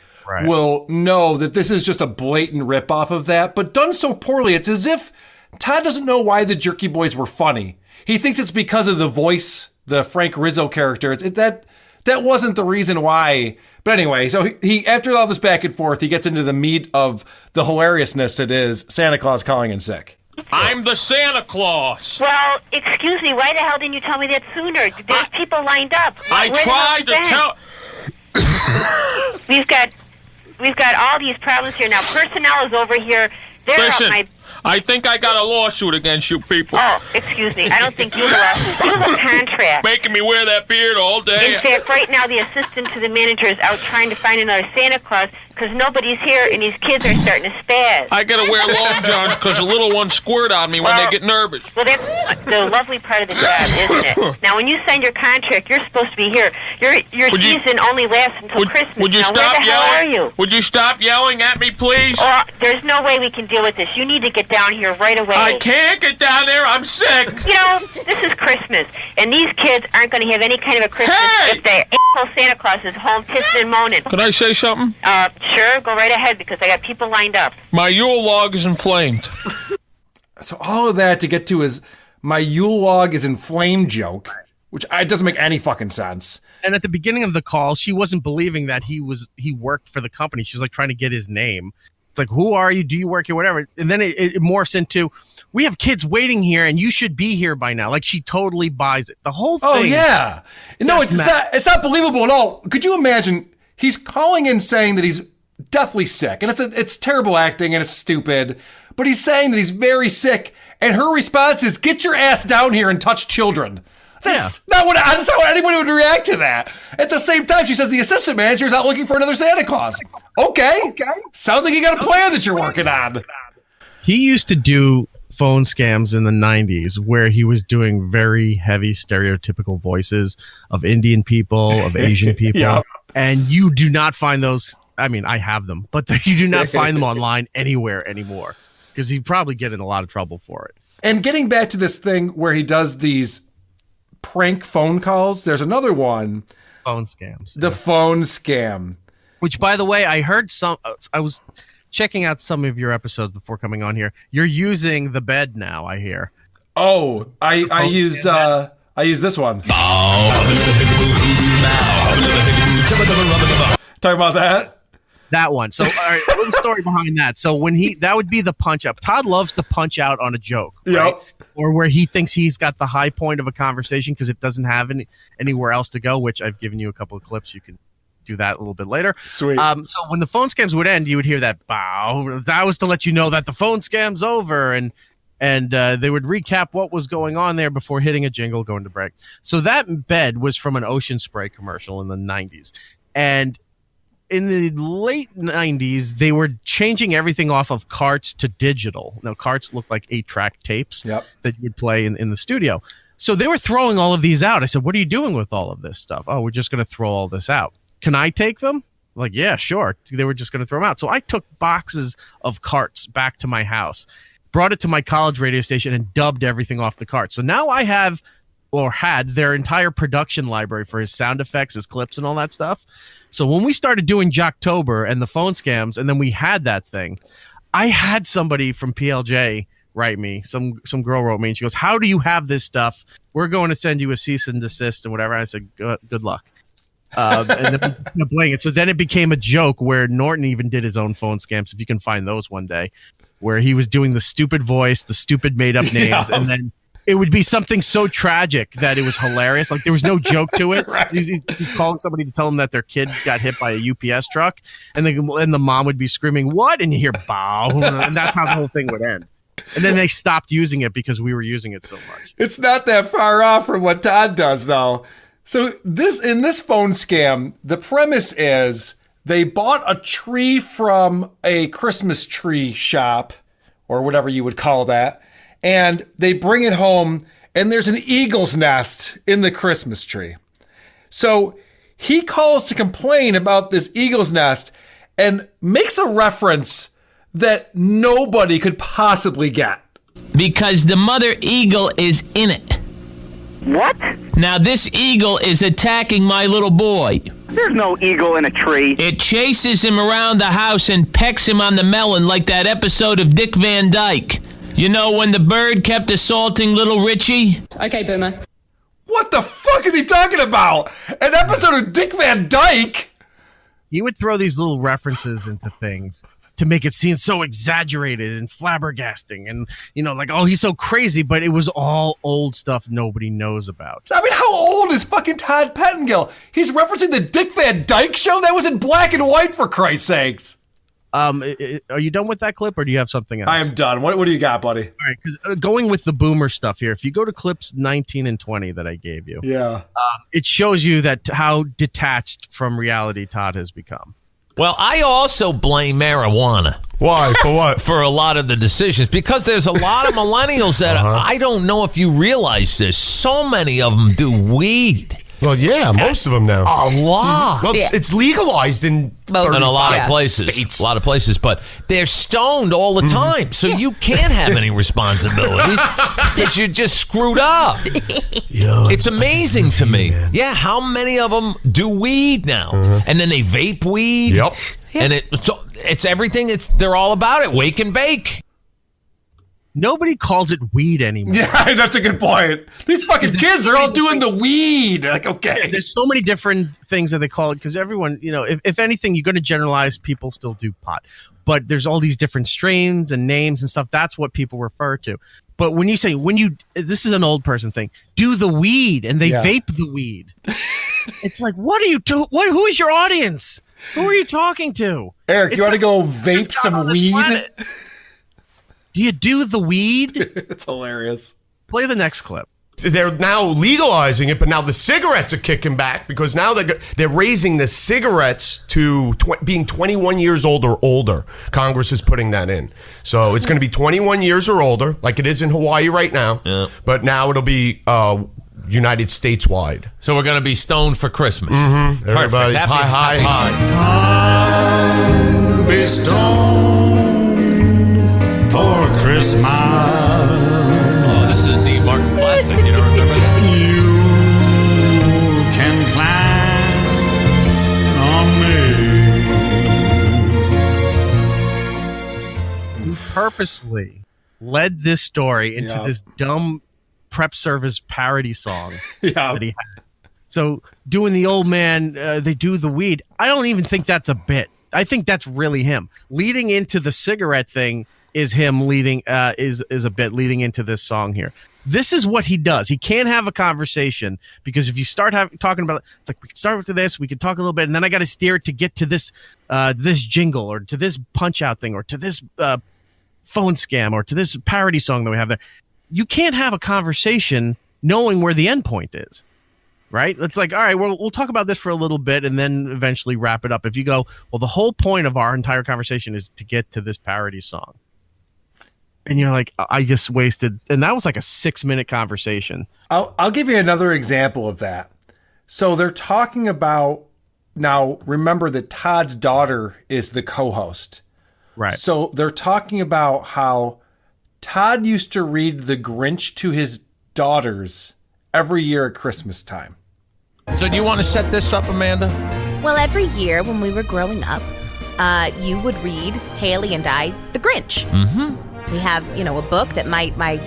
will know that this is just a blatant ripoff of that, but done so poorly. It's as if Todd doesn't know why the Jerky Boys were funny. He thinks it's because of the voice, the Frank Rizzo character. That wasn't the reason why. But anyway, so he after all this back and forth, he gets into the meat of the hilariousness that is Santa Claus calling in sick. I'm the Santa Claus. Well, excuse me, why the hell didn't you tell me that sooner? There's people lined up. I tried to tell... We've got all these problems here now. Personnel is over here. They're Listen, I think I got a lawsuit against you people. Oh, excuse me. I don't think you lost. You have a contract. Making me wear that beard all day. In fact, right now the assistant to the manager is out trying to find another Santa Claus because nobody's here and these kids are starting to spaz. I gotta wear long johns because the little ones squirt on me when they get nervous. Well, that's the lovely part of the job, isn't it? Now, when you signed your contract, you're supposed to be here. Your season only lasts until Christmas. Would you now, stop where the yelling? hell are you? Would you stop yelling at me, please? Oh, there's no way we can deal with this. You need to get down here right away. I can't get down there. I'm sick. You know, this is Christmas, and these kids aren't going to have any kind of a Christmas if the asshole Santa Claus is home pissing and moaning. Can I say something? Sure, go right ahead, because I got people lined up. My Yule log is inflamed. So all of that to get to his my Yule log is inflamed joke, which it doesn't make any fucking sense. And at the beginning of the call, she wasn't believing that he worked for the company. She was like trying to get his name. It's like, who are you? Do you work here? Whatever. And then it morphs into, we have kids waiting here and you should be here by now. Like, she totally buys it. The whole thing. Oh, yeah. No, it's not believable at all. Could you imagine? He's calling in saying that he's deathly sick, and it's terrible acting and it's stupid, but he's saying that he's very sick, and her response is, get your ass down here and touch children. That's not how anybody would react to that. At the same time, she says the assistant manager is out looking for another Santa Claus. Okay. Sounds like you got a plan that you're working on. He used to do phone scams in the 90s where he was doing very heavy stereotypical voices of Indian people, of Asian people. Yep. And you do not find those. I mean, I have them, but you do not find them online anywhere anymore because he'd probably get in a lot of trouble for it. And getting back to this thing where he does these prank phone calls, there's another one. Phone scams. The phone scam. Which, by the way, I heard I was checking out some of your episodes before coming on here. You're using the bed now, I hear. Oh, I use this one. Talk about that. That one. So, all right, a little story behind that. So that would be the punch up. Todd loves to punch out on a joke, right? Yep. Or where he thinks he's got the high point of a conversation because it doesn't have anywhere else to go, which I've given you a couple of clips. You can do that a little bit later. Sweet. So when the phone scams would end, you would hear that bow. That was to let you know that the phone scam's over, and they would recap what was going on there before hitting a jingle, going to break. So that bed was from an Ocean Spray commercial in the 90s. And in the late 90s, they were changing everything off of carts to digital. Now, carts looked like 8-track tapes that you would play in the studio. So they were throwing all of these out. I said, what are you doing with all of this stuff? Oh, we're just going to throw all this out. Can I take them? Like, yeah, sure. They were just going to throw them out. So I took boxes of carts back to my house, brought it to my college radio station, and dubbed everything off the cart. So now I have, or had, their entire production library for his sound effects, his clips, and all that stuff. So when we started doing Jocktober and the phone scams, and then we had that thing, I had somebody from PLJ write me. Some girl wrote me, and she goes, how do you have this stuff? We're going to send you a cease and desist and whatever. I said, good luck. And then we playing it. So then it became a joke where Norton even did his own phone scams, if you can find those one day, where he was doing the stupid voice, the stupid made-up names, and then it would be something so tragic that it was hilarious. Like, there was no joke to it. Right. He's calling somebody to tell them that their kid got hit by a UPS truck, and the mom would be screaming, what? And you hear, bow. And that's how the whole thing would end. And then they stopped using it because we were using it so much. It's not that far off from what Todd does, though. So in this phone scam, the premise is they bought a tree from a Christmas tree shop, or whatever you would call that, and they bring it home, and there's an eagle's nest in the Christmas tree. So he calls to complain about this eagle's nest and makes a reference that nobody could possibly get. Because the mother eagle is in it. What? Now this eagle is attacking my little boy. There's no eagle in a tree. It chases him around the house and pecks him on the melon like that episode of Dick Van Dyke. You know, when the bird kept assaulting little Richie? Okay, Boomer. What the fuck is he talking about? An episode of Dick Van Dyke? He would throw these little references into things to make it seem so exaggerated and flabbergasting and, like, oh, he's so crazy, but it was all old stuff nobody knows about. I mean, how old is fucking Todd Pettengill? He's referencing the Dick Van Dyke show? That was in black and white, for Christ's sakes. Are you done with that clip, or do you have something else? I am done. What do you got, buddy? All right, because going with the boomer stuff here, if you go to clips 19 and 20 that I gave you, it shows you that how detached from reality Todd has become. Well, I also blame marijuana. Why? For what? For a lot of the decisions. Because there's a lot of millennials that I don't know if you realize this. So many of them do weed. Well, yeah, most of them now. A lot. Well, it's legalized in a lot of places. States. A lot of places, but they're stoned all the time, so you can't have any responsibilities because you're just screwed up. It's amazing to me. Man. Yeah, how many of them do weed now? And then they vape weed. Yep. And it's everything. They're all about it. Wake and bake. Nobody calls it weed anymore. Yeah, that's a good point. These fucking kids are all doing the weed. Like, okay. There's so many different things that they call it because everyone, if anything, you're going to generalize, people still do pot. But there's all these different strains and names and stuff. That's what people refer to. But when you say, this is an old person thing, do the weed and they vape the weed. It's like, what are you doing? Who is your audience? Who are you talking to? Eric, you want to go vape some weed? Do you do the weed? It's hilarious. Play the next clip. They're now legalizing it, but now the cigarettes are kicking back because now they're raising the cigarettes to being 21 years old or older. Congress is putting that in. So it's going to be 21 years or older, like it is in Hawaii right now. Yeah. But now it'll be United States wide. So we're going to be stoned for Christmas. Mm-hmm. Everybody's high. I'll be stoned for Christmas. Oh, this is a Dean Martin classic. You don't remember that? You can plan on me. You purposely led this story into this dumb prep service parody song that he had. So doing the old man, they do the weed. I don't even think that's a bit. I think that's really him. Leading into the cigarette thing is him leading is a bit leading into this song here. This is what he does. He can't have a conversation because if you start talking about it's like we can start with this, we can talk a little bit, and then I got to steer it to get to this this jingle or to this punch out thing or to this phone scam or to this parody song that we have there. You can't have a conversation knowing where the end point is. Right? It's like, all right, we'll talk about this for a little bit and then eventually wrap it up. If you go, well, the whole point of our entire conversation is to get to this parody song. And you're like, I just wasted, and that was like a 6-minute conversation. I'll give you another example of that. So they're talking about, now remember that Todd's daughter is the co-host. Right. So they're talking about how Todd used to read The Grinch to his daughters every year at Christmas time. So do you want to set this up, Amanda? Well, every year when we were growing up, you would read Haley and I, The Grinch. Mm-hmm. We have, a book that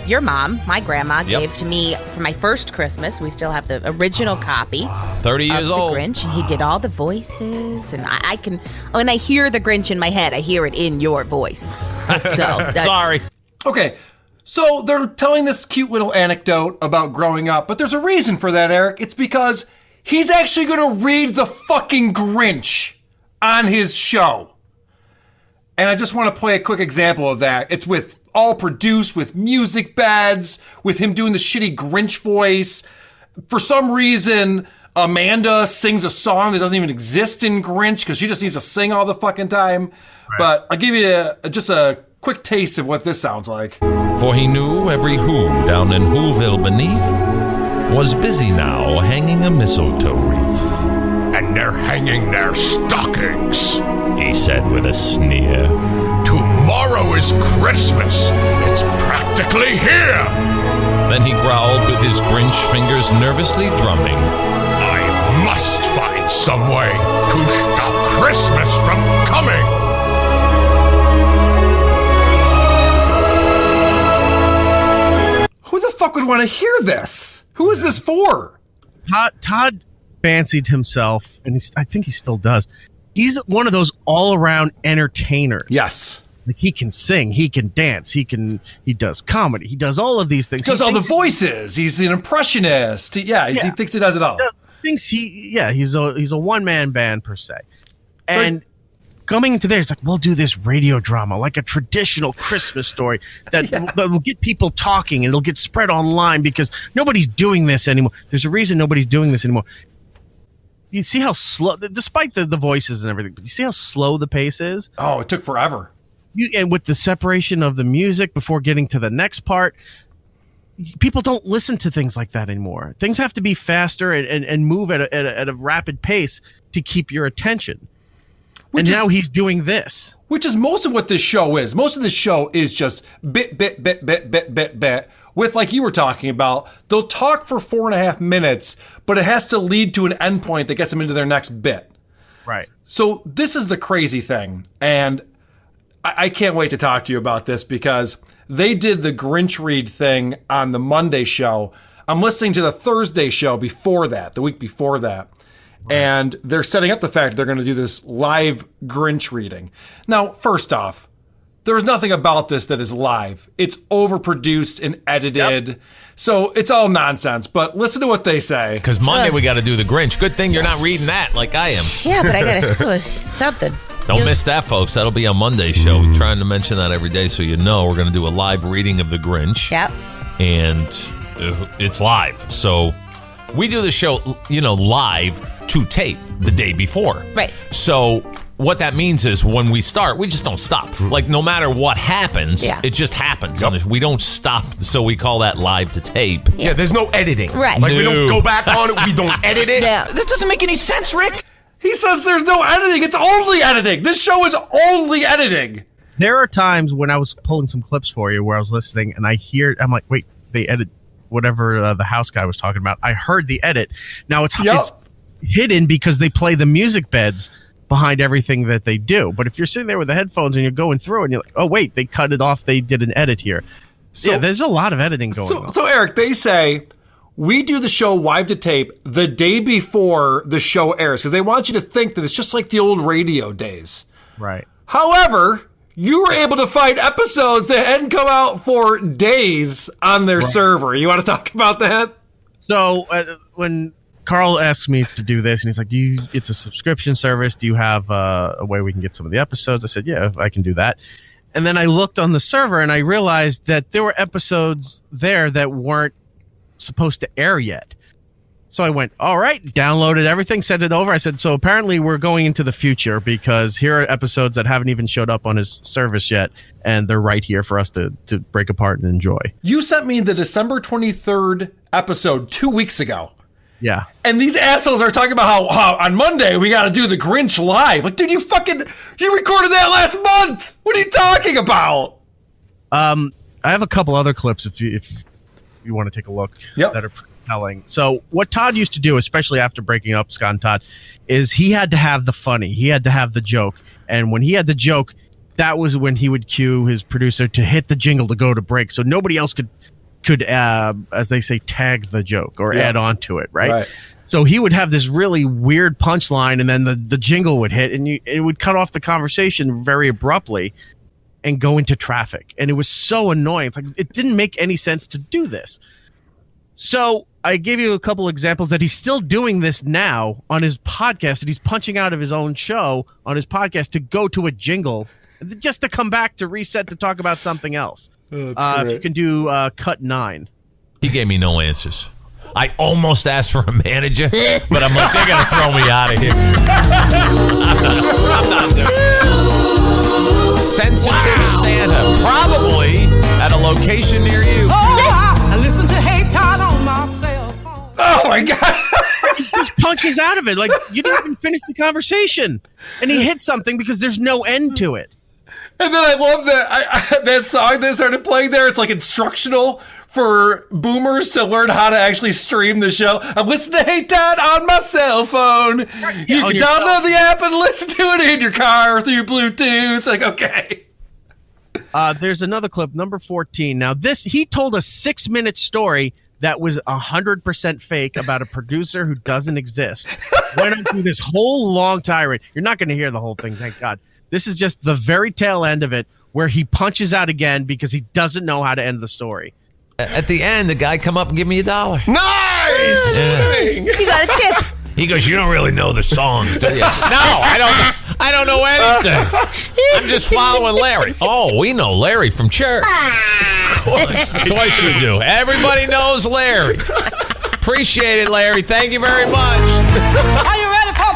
your mom, my grandma, gave to me for my first Christmas. We still have the original copy. 30 years of old. The Grinch. He did all the voices, and I can. When I hear The Grinch in my head, I hear it in your voice. So sorry. Okay, so they're telling this cute little anecdote about growing up, but there's a reason for that, Eric. It's because he's actually going to read the fucking Grinch on his show. And I just want to play a quick example of that. It's all produced with music beds, with him doing the shitty Grinch voice. For some reason, Amanda sings a song that doesn't even exist in Grinch because she just needs to sing all the fucking time. Right. But I'll give you just a quick taste of what this sounds like. For he knew every who down in Whoville beneath was busy now hanging a mistletoe wreath. And they're hanging their stockings, he said with a sneer. Tomorrow is Christmas. It's practically here. Then he growled with his Grinch fingers nervously drumming. I must find some way to stop Christmas from coming. Who the fuck would want to hear this? Who is this for? Todd fancied himself, and I think he still does. He's one of those all-around entertainers. Yes. Like he can sing, he can dance, he does comedy, he does all of these things. He does all the voices. He's an impressionist. He thinks he does it all. He's a one-man band per se. And coming into there, it's like, we'll do this radio drama, like a traditional Christmas story that will get people talking, and it'll get spread online because nobody's doing this anymore. There's a reason nobody's doing this anymore. You see how slow, despite the voices and everything, but you see how slow the pace is? Oh, it took forever. And with the separation of the music before getting to the next part, people don't listen to things like that anymore. Things have to be faster and move at a rapid pace to keep your attention. Now he's doing this. Which is most of what this show is. Most of this show is just bit. With, like you were talking about, they'll talk for 4.5 minutes, but it has to lead to an endpoint that gets them into their next bit. Right. So this is the crazy thing. And I can't wait to talk to you about this because they did the Grinch read thing on the Monday show. I'm listening to the Thursday show before that, the week before that. Right. And they're setting up the fact that they're going to do this live Grinch reading. Now, first off, there's nothing about this that is live. It's overproduced and edited. Yep. So it's all nonsense. But listen to what they say. Because Monday we got to do the Grinch. Good thing you're not reading that like I am. Yeah, but I got to something. Don't miss that, folks. That'll be on Monday's show. We're trying to mention that every day so you know we're going to do a live reading of the Grinch. Yep. And it's live. So we do the show, live to tape the day before. Right. So what that means is when we start, we just don't stop. Like no matter what happens, it just happens. Yep. We don't stop. So we call that live to tape. Yeah, there's no editing. Right. Like we don't go back on it. We don't edit it. Yeah. That doesn't make any sense, Rick. He says there's no editing. It's only editing. This show is only editing. There are times when I was pulling some clips for you where I was listening and I'm like, wait, they edit whatever the house guy was talking about. I heard the edit. Now it's hidden because they play the music beds behind everything that they do. But if you're sitting there with the headphones and you're going through and you're like, oh, wait, they cut it off. They did an edit here. So, there's a lot of editing going on. So, Eric, they say we do the show live to tape the day before the show airs because they want you to think that it's just like the old radio days. Right. However, you were able to find episodes that hadn't come out for days on their server. You want to talk about that? So when Carl asked me to do this, and he's like, it's a subscription service. Do you have a way we can get some of the episodes? I said, yeah, I can do that. And then I looked on the server, and I realized that there were episodes there that weren't supposed to air yet. So I went, all right, downloaded everything, sent it over. I said, so apparently we're going into the future because here are episodes that haven't even showed up on his service yet, and they're right here for us to break apart and enjoy. You sent me the December 23rd episode 2 weeks ago. Yeah. And these assholes are talking about how on Monday we got to do the Grinch live. Like, dude, you recorded that last month. What are you talking about? I have a couple other clips if you want to take a look that are pretty telling. So what Todd used to do, especially after breaking up Scott and Todd, is he had to have the funny. He had to have the joke. And when he had the joke, that was when he would cue his producer to hit the jingle to go to break. So nobody else could as they say, tag the joke or add on to it, right? So he would have this really weird punchline, and then the jingle would hit, and it would cut off the conversation very abruptly and go into traffic. And it was so annoying. It's like, it didn't make any sense to do this. So I gave you a couple examples that he's still doing this now on his podcast, and he's punching out of his own show on his podcast to go to a jingle just to come back to reset to talk about something else. If you can do cut 9. He gave me no answers. I almost asked for a manager, but I'm like, they're going to throw me out of here. I'm not doing it. Sensitive Santa, probably at a location near you. I listen to Hey Todd on my cell phone. Oh my God. He just punches out of it. Like, you didn't even finish the conversation. And he hit something because there's no end to it. And then I love that that song that started playing there. It's like instructional for boomers to learn how to actually stream the show. I'm listening to Hey Todd on my cell phone. You can download the app and listen to it in your car through Bluetooth. Like, okay. There's another clip, number 14. Now, he told a 6-minute story that was 100% fake about a producer who doesn't exist. Went on through this whole long tirade. You're not going to hear the whole thing, thank God. This is just the very tail end of it where he punches out again because he doesn't know how to end the story. At the end, the guy come up and give me $1. Nice! You got a tip. He goes, you don't really know the songs, do you? No, I don't. I don't know anything. I'm just following Larry. Oh, we know Larry from church. Of course we do. Everybody knows Larry. Appreciate it, Larry. Thank you very much. Are you ready for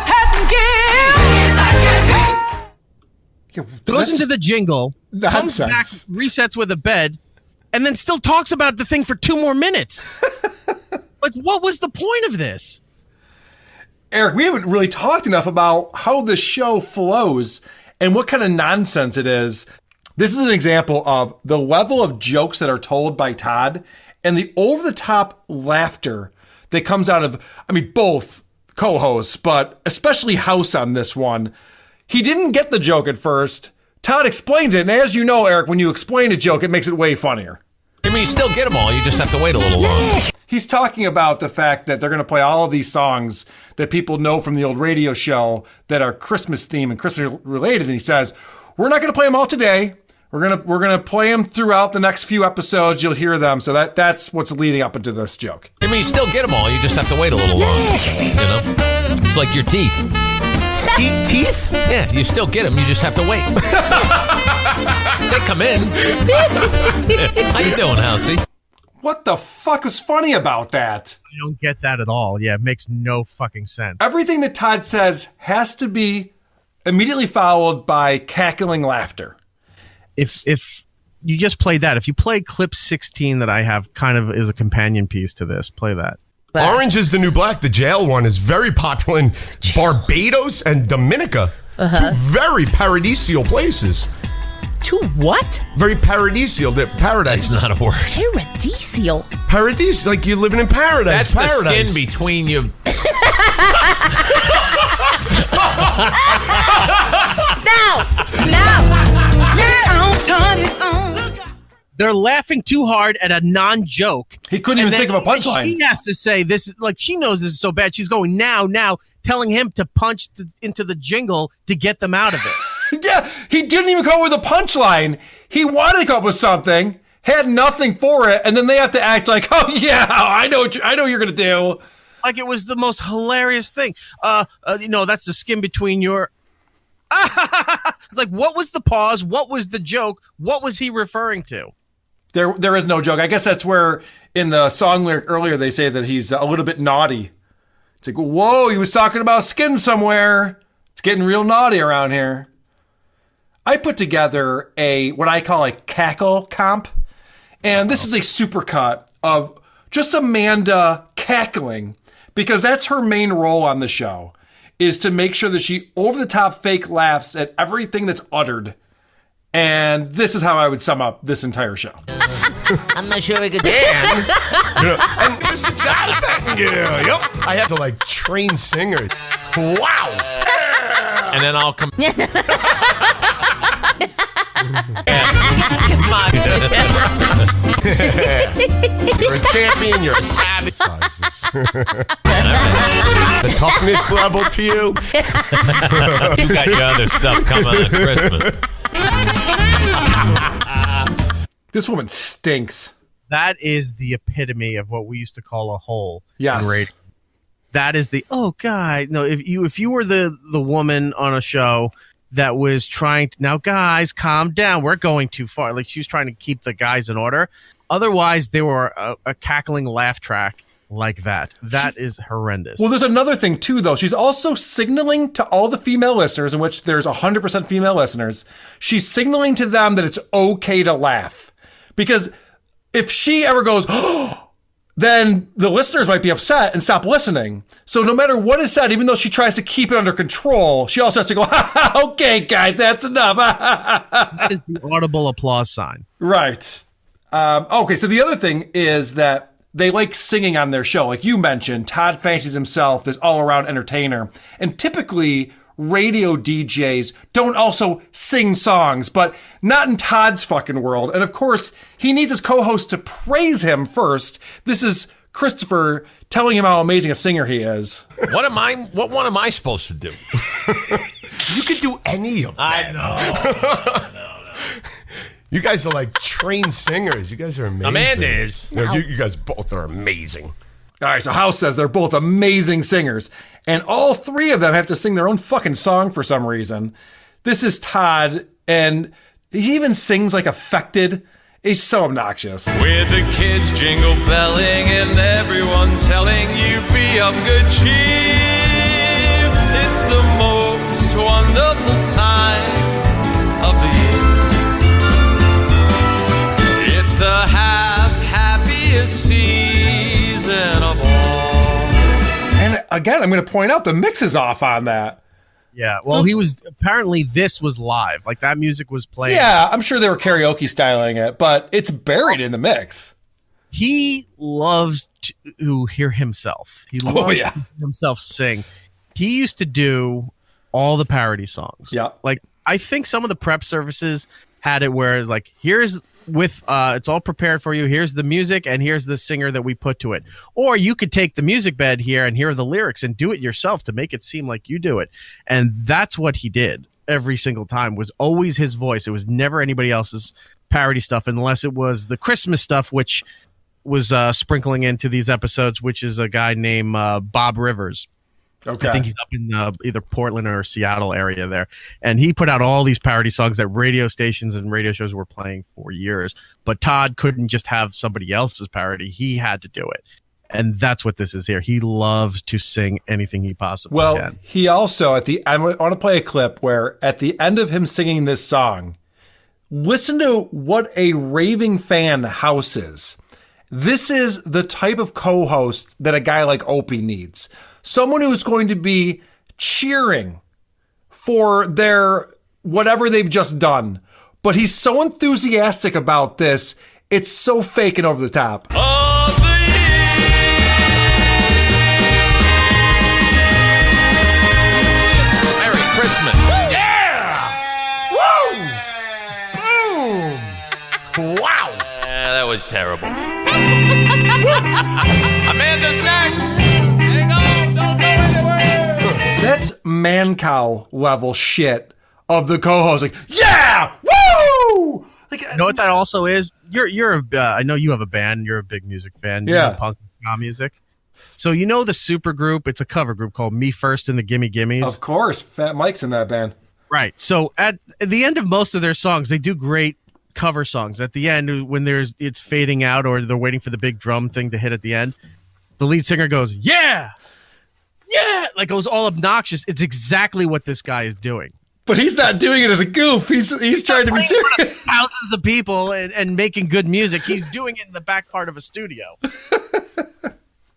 Pettengill? Goes into the jingle, comes back, Nonsense. resets with a bed, and then still talks about the thing for 2 more minutes. Like, what was the point of this? Erik, we haven't really talked enough about how the show flows and what kind of nonsense it is. This is an example of the level of jokes that are told by Todd and the over-the-top laughter that comes out of, both co-hosts, but especially House on this one. He didn't get the joke at first. Todd explains it, and as you know, Erik, when you explain a joke, it makes it way funnier. You still get them all. You just have to wait a little longer. He's talking about the fact that they're going to play all of these songs that people know from the old radio show that are Christmas themed and Christmas related, and he says, we're not going to play them all today. We're gonna play them throughout the next few episodes. You'll hear them. So that's what's leading up into this joke. You still get them all. You just have to wait a little longer. It's like your teeth. Teeth? Yeah, you still get them. You just have to wait. They come in. How you doing, Housey? What the fuck was funny about that? I don't get that at all. Yeah, it makes no fucking sense. Everything that Todd says has to be immediately followed by cackling laughter. If you just play that, if you play clip 16 that I have kind of is a companion piece to this, play that. Orange is the New Black. The jail one is very popular in Barbados and Dominica. Two very paradisial places. To what? Very paradisial. They're paradise. That's not a word. Paradisial. Paradise, like you're living in paradise. That's paradise. the skin between you. They're laughing too hard at a non-joke. He couldn't even think of a punchline. She has to say this is like she knows this is so bad. She's going now, telling him to punch into the jingle to get them out of it. Yeah, he didn't even come up with a punchline. He wanted to come up with something, had nothing for it, and then they have to act like, oh yeah, I know what you're gonna do. Like it was the most hilarious thing. That's the skin between your. It's like, what was the pause? What was the joke? What was he referring to? There is no joke. I guess that's where in the song lyric earlier they say that he's a little bit naughty. It's like, whoa, he was talking about skin somewhere. It's getting real naughty around here. I put together what I call a cackle comp, and this is a supercut of just Amanda cackling because that's her main role on the show, is to make sure that she over-the-top fake laughs at everything that's uttered. And this is how I would sum up this entire show. I'm not sure I could do And this is Todd Pettengill. Yep. I have to train singers. Wow. And then I'll come. Kiss my. You're a champion. You're a savage. The toughness level to you. You got your other stuff coming on Christmas. This woman stinks. That is the epitome of what we used to call a hole. Yes. In radio. That is the guy. No, if you were the woman on a show that was trying to, now guys, calm down. We're going too far. Like she was trying to keep the guys in order. Otherwise, they were a cackling laugh track like that. That is horrendous. Well, there's another thing too, though. She's also signaling to all the female listeners, in which there's 100% female listeners. She's signaling to them that it's okay to laugh, because if she ever goes, oh, then the listeners might be upset and stop listening. So no matter what is said, even though she tries to keep it under control, she also has to go, okay, guys, that's enough. That is the audible applause sign. Right. Okay, so the other thing is that they like singing on their show. Like you mentioned, Todd fancies himself this all-around entertainer. And typically, radio DJs don't also sing songs, but not in Todd's fucking world. And of course, he needs his co-host to praise him first. This is Christopher telling him how amazing a singer he is. What one am I supposed to do? You could do any of that. I know. You guys are like trained singers. You guys are amazing. Amanda is. You guys both are amazing. All right, so House says they're both amazing singers, and all three of them have to sing their own fucking song for some reason. This is Todd, and he even sings like affected. He's so obnoxious. With the kids jingle belling and everyone telling you be of good cheer. It's the most wonderful time of the year. It's the happiest season of all. And again, I'm going to point out the mix is off on that. Yeah, well, apparently this was live. Like, that music was playing. Yeah, I'm sure they were karaoke styling it, but it's buried in the mix. He loves to hear himself. He loves to hear himself sing. He used to do all the parody songs. Yeah. Like, I think some of the prep services had it where, like, here's with it's all prepared for you. Here's the music, and here's the singer that we put to it. Or you could take the music bed here and hear the lyrics and do it yourself to make it seem like you do it. And that's what he did every single time. Was always his voice. It was never anybody else's parody stuff, unless it was the Christmas stuff, which was sprinkling into these episodes, which is a guy named Bob Rivers. Okay. I think he's up in either Portland or Seattle area there. And he put out all these parody songs that radio stations and radio shows were playing for years. But Todd couldn't just have somebody else's parody. He had to do it. And that's what this is here. He loves to sing anything he possibly can. He also, I want to play a clip where at the end of him singing this song, listen to what a raving fan House is. This is the type of co-host that a guy like Opie needs. Someone who's going to be cheering for their whatever they've just done. But he's so enthusiastic about this, it's so fake and over the top. Merry Christmas. Yeah! Woo! Boom! Wow! That was terrible. Amanda's next. Don't go anywhere. That's man cow level shit of the co-host. Like, yeah, woo! Like, you know what that also is? You're I know you have a band. You're a big music fan. You know punk ska music. So you know the super group? It's a cover group called Me First and the Gimme Gimmes. Of course, Fat Mike's in that band. Right. So at the end of most of their songs, they do great cover songs. At the end, when it's fading out or they're waiting for the big drum thing to hit at the end, the lead singer goes, yeah, like goes all obnoxious. It's exactly what this guy is doing. But he's not doing it as a goof. He's trying to be serious. Thousands of people and making good music. He's doing it in the back part of a studio.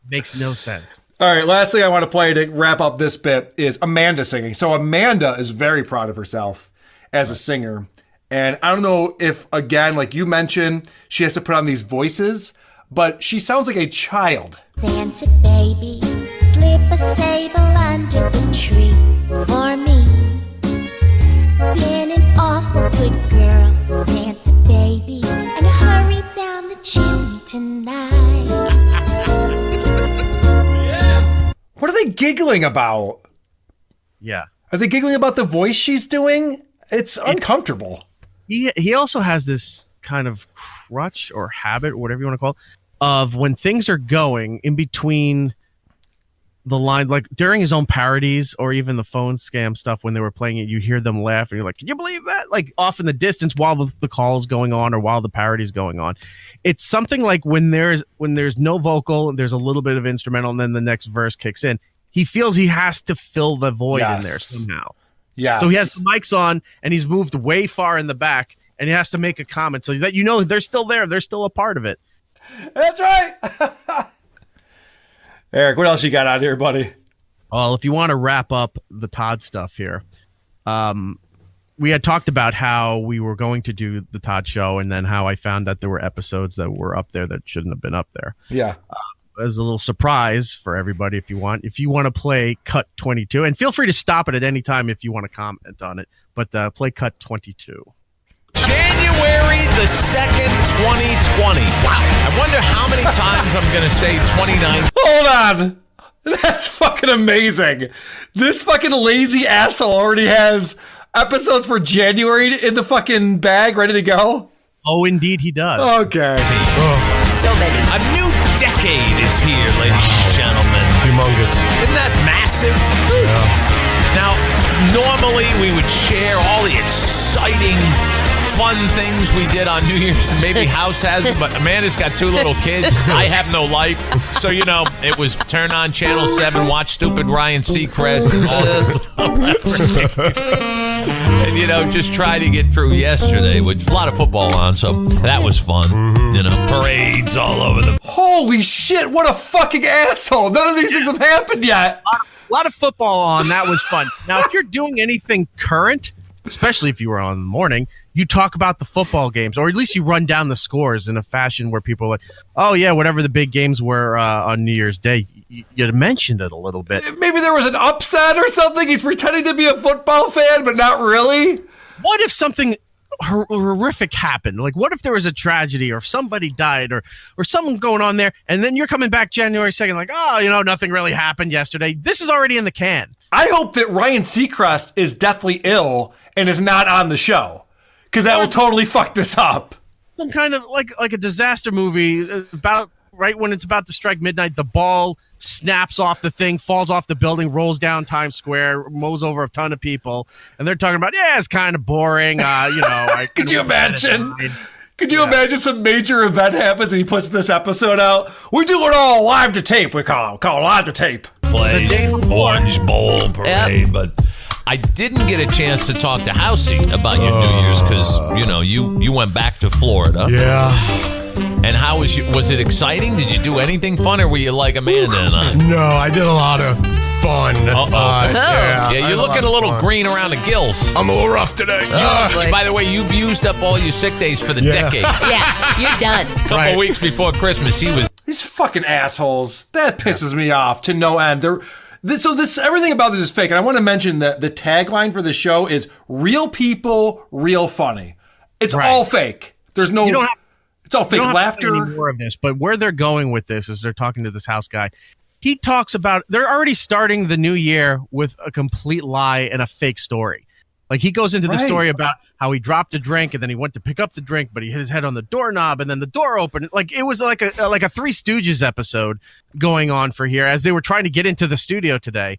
Makes no sense. All right, last thing I want to play to wrap up this bit is Amanda singing. So Amanda is very proud of herself as a singer. And I don't know if, again, like you mentioned, she has to put on these voices, but she sounds like a child. Santa baby, slip a sable under the tree for me. Been an awful good girl, Santa baby, and hurry down the chimney tonight. What are they giggling about? Yeah. Are they giggling about the voice she's doing? It's uncomfortable. He also has this kind of crutch or habit, or whatever you want to call it, of when things are going in between the lines, like during his own parodies or even the phone scam stuff, when they were playing it, you hear them laugh and you're like, can you believe that? Like off in the distance while the call is going on or while the parody is going on. It's something like when there's no vocal and there's a little bit of instrumental and then the next verse kicks in, he feels he has to fill the void in there somehow. Yeah. So he has the mics on and he's moved way far in the back and he has to make a comment so that they're still there. They're still a part of it. That's right. Erik, what else you got out here, buddy? Well, if you want to wrap up the Todd stuff here, we had talked about how we were going to do the Todd show and then how I found that there were episodes that were up there that shouldn't have been up there. Yeah. As a little surprise for everybody, if you want to play cut 22, and feel free to stop it at any time if you want to comment on it, but play cut 22. January the 2nd, 2020. Wow. I wonder how many times I'm going to say 29. Hold on. That's fucking amazing. This fucking lazy asshole already has episodes for January in the fucking bag ready to go. Oh, indeed he does. Okay. So many. A new decade is here, ladies and gentlemen. Humongous. Isn't that massive? Now, normally we would share all the exciting, fun things we did on New Year's. Maybe House has it, but Amanda's got 2 little kids. I have no life. So, it was turn on Channel 7, watch stupid Ryan Seacrest. And, just try to get through yesterday, which a lot of football on, so that was fun. Parades all over the... Holy shit, what a fucking asshole. None of these things have happened yet. A lot of football on. That was fun. Now, if you're doing anything current, especially if you were on in the morning, you talk about the football games, or at least you run down the scores in a fashion where people are like, oh, yeah, whatever the big games were on New Year's Day. You mentioned it a little bit. Maybe there was an upset or something. He's pretending to be a football fan, but not really. What if something horrific happened? Like, what if there was a tragedy, or if somebody died, or something going on there, and then you're coming back January 2nd like, oh, nothing really happened yesterday. This is already in the can. I hope that Ryan Seacrest is deathly ill and is not on the show, because that will totally fuck this up. Some kind of like a disaster movie about right when it's about to strike midnight, the ball snaps off the thing, falls off the building, rolls down Times Square, mows over a ton of people, and they're talking about, it's kind of boring. Could you imagine? Could you imagine some major event happens and he puts this episode out? We do it all live to tape. We call live to tape. Plays Orange Bowl parade, but I didn't get a chance to talk to Housey about your New Year's because you went back to Florida. Yeah. And how was it exciting? Did you do anything fun, or were you like Amanda and I? No, I did a lot of fun. You're looking a little green around the gills. I'm a little rough today. By the way, you've used up all your sick days for the decade. Yeah, you're done. A couple weeks before Christmas, he was... These fucking assholes. That pisses me off to no end. Everything about this is fake. And I want to mention that the tagline for the show is real people, real funny. It's all fake. There's no... It's all fake laughter. Any more of this, but where they're going with this is they're talking to this house guy. He talks about they're already starting the new year with a complete lie and a fake story. Like he goes into the story about how he dropped a drink and then he went to pick up the drink, but he hit his head on the doorknob and then the door opened. Like it was like a Three Stooges episode going on for here as they were trying to get into the studio today.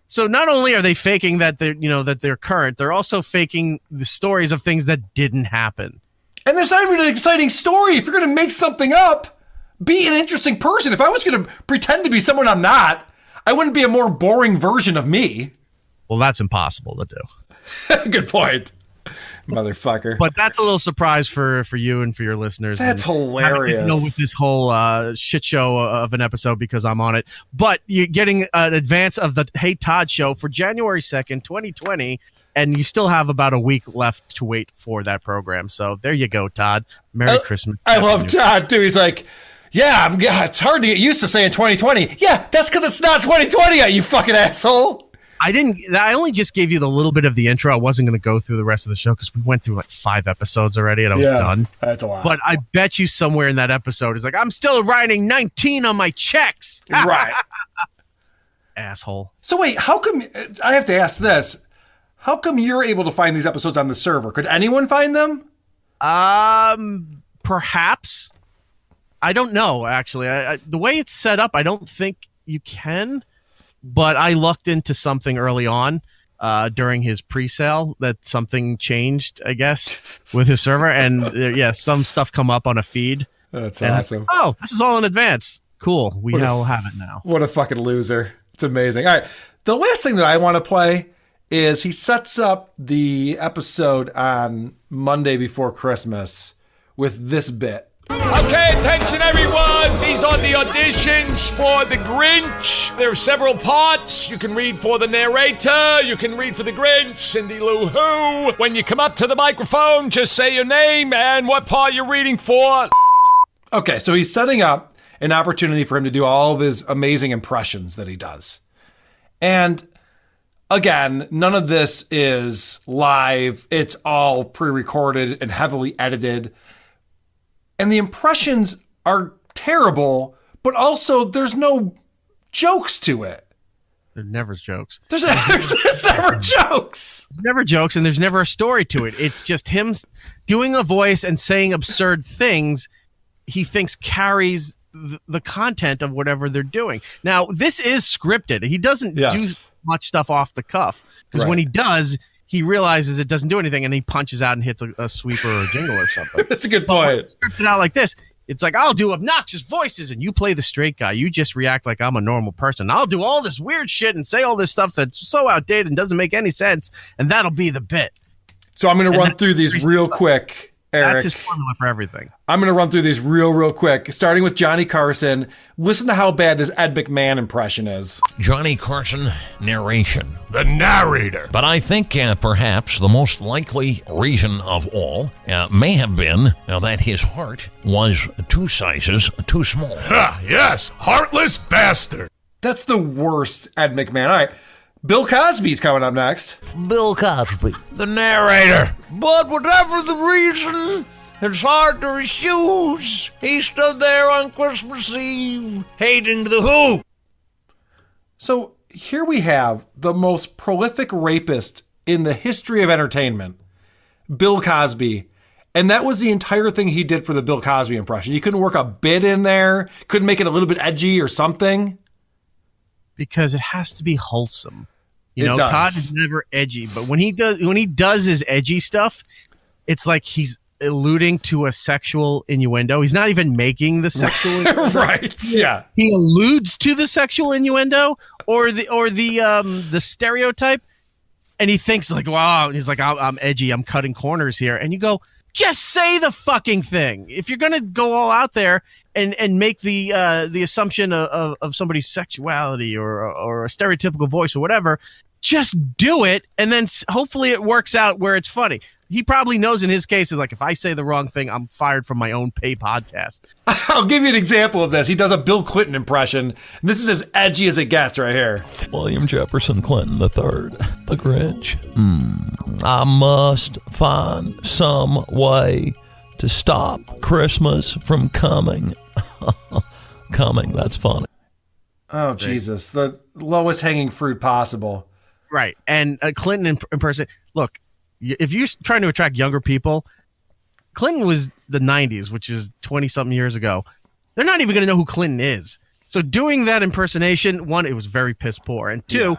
So not only are they faking that they're current, they're also faking the stories of things that didn't happen. And there's not even an exciting story. If you're going to make something up, be an interesting person. If I was going to pretend to be someone I'm not, I wouldn't be a more boring version of me. Well, that's impossible to do. Good point, motherfucker. But that's a little surprise for you and for your listeners. That's hilarious. With this whole shit show of an episode because I'm on it. But you're getting an advance of the Hey Todd show for January 2nd, 2020. And you still have about a week left to wait for that program. So there you go, Todd. Merry Christmas. I love Todd, too. He's like, it's hard to get used to saying 2020. Yeah, that's because it's not 2020 yet, you fucking asshole. I only just gave you the little bit of the intro. I wasn't going to go through the rest of the show because we went through like 5 episodes already and I was done. That's a lot. But I bet you somewhere in that episode is like, I'm still writing 19 on my checks. Right. Asshole. So wait, how come, I have to ask this. How come you're able to find these episodes on the server? Could anyone find them? Perhaps. I don't know, actually. The way it's set up, I don't think you can. But I looked into something early on during his pre-sale that something changed, I guess, with his server. And some stuff come up on a feed. That's awesome. This is all in advance. Cool. We all have it now. What a fucking loser. It's amazing. All right. The last thing that I want to play is he sets up the episode on Monday before Christmas with this bit. Okay, attention everyone. These are the auditions for The Grinch. There are several parts. You can read for the narrator. You can read for the Grinch, Cindy Lou Who. When you come up to the microphone, just say your name and what part you're reading for. Okay, so he's setting up an opportunity for him to do all of his amazing impressions that he does. And again, none of this is live. It's all pre-recorded and heavily edited. And the impressions are terrible, but also there's no jokes to it. There's never jokes. There's never jokes. There's never jokes, and there's never a story to it. It's just him doing a voice and saying absurd things he thinks carries the content of whatever they're doing. Now, this is scripted. He doesn't do much stuff off the cuff because when he does, he realizes it doesn't do anything and he punches out and hits a sweeper or a jingle or something. That's a good point. Scripted out like this. It's like, I'll do obnoxious voices and you play the straight guy. You just react like I'm a normal person. I'll do all this weird shit and say all this stuff that's so outdated and doesn't make any sense. And that'll be the bit. So I'm going to run through these real quick. Eric. That's his formula for everything. I'm going to run through these real quick, starting with Johnny Carson. Listen to how bad this Ed McMahon impression is. Johnny Carson, narration. The narrator. But I think perhaps the most likely reason of all may have been that his heart was 2 sizes too small. Yes, heartless bastard. That's the worst Ed McMahon. All right, Bill Cosby's coming up next. Bill Cosby, the narrator. But whatever the reason, it's hard to refuse. He stood there on Christmas Eve, hating the Who. So here we have the most prolific rapist in the history of entertainment, Bill Cosby. And that was the entire thing he did for the Bill Cosby impression. You couldn't work a bit in there, couldn't make it a little bit edgy or something. Because it has to be wholesome. It Todd does. is never edgy, but when he does his edgy stuff, it's like he's alluding to a sexual innuendo. He's not even making the sexual innuendo. Right. Yeah. He alludes to the sexual innuendo or the stereotype, and he thinks like, wow, he's like, I'm edgy, I'm cutting corners here. And you go, just say the fucking thing. If you're gonna go all out there and make the assumption of somebody's sexuality or a stereotypical voice or whatever, just do it, and then hopefully it works out where it's funny. He probably knows in his case is like, if I say the wrong thing, I'm fired from my own pay podcast. I'll give you an example of this. He does a Bill Clinton impression. This is as edgy as it gets right here. William Jefferson Clinton III, the Grinch. I must find some way to stop Christmas from coming. Coming, that's funny. Oh, Jesus. The lowest hanging fruit possible. Right. And Clinton in person, look, if you're trying to attract younger people, Clinton was the 90s, which is 20-something years ago. They're not even going to know who Clinton is. So doing that impersonation, one, it was very piss poor. And two,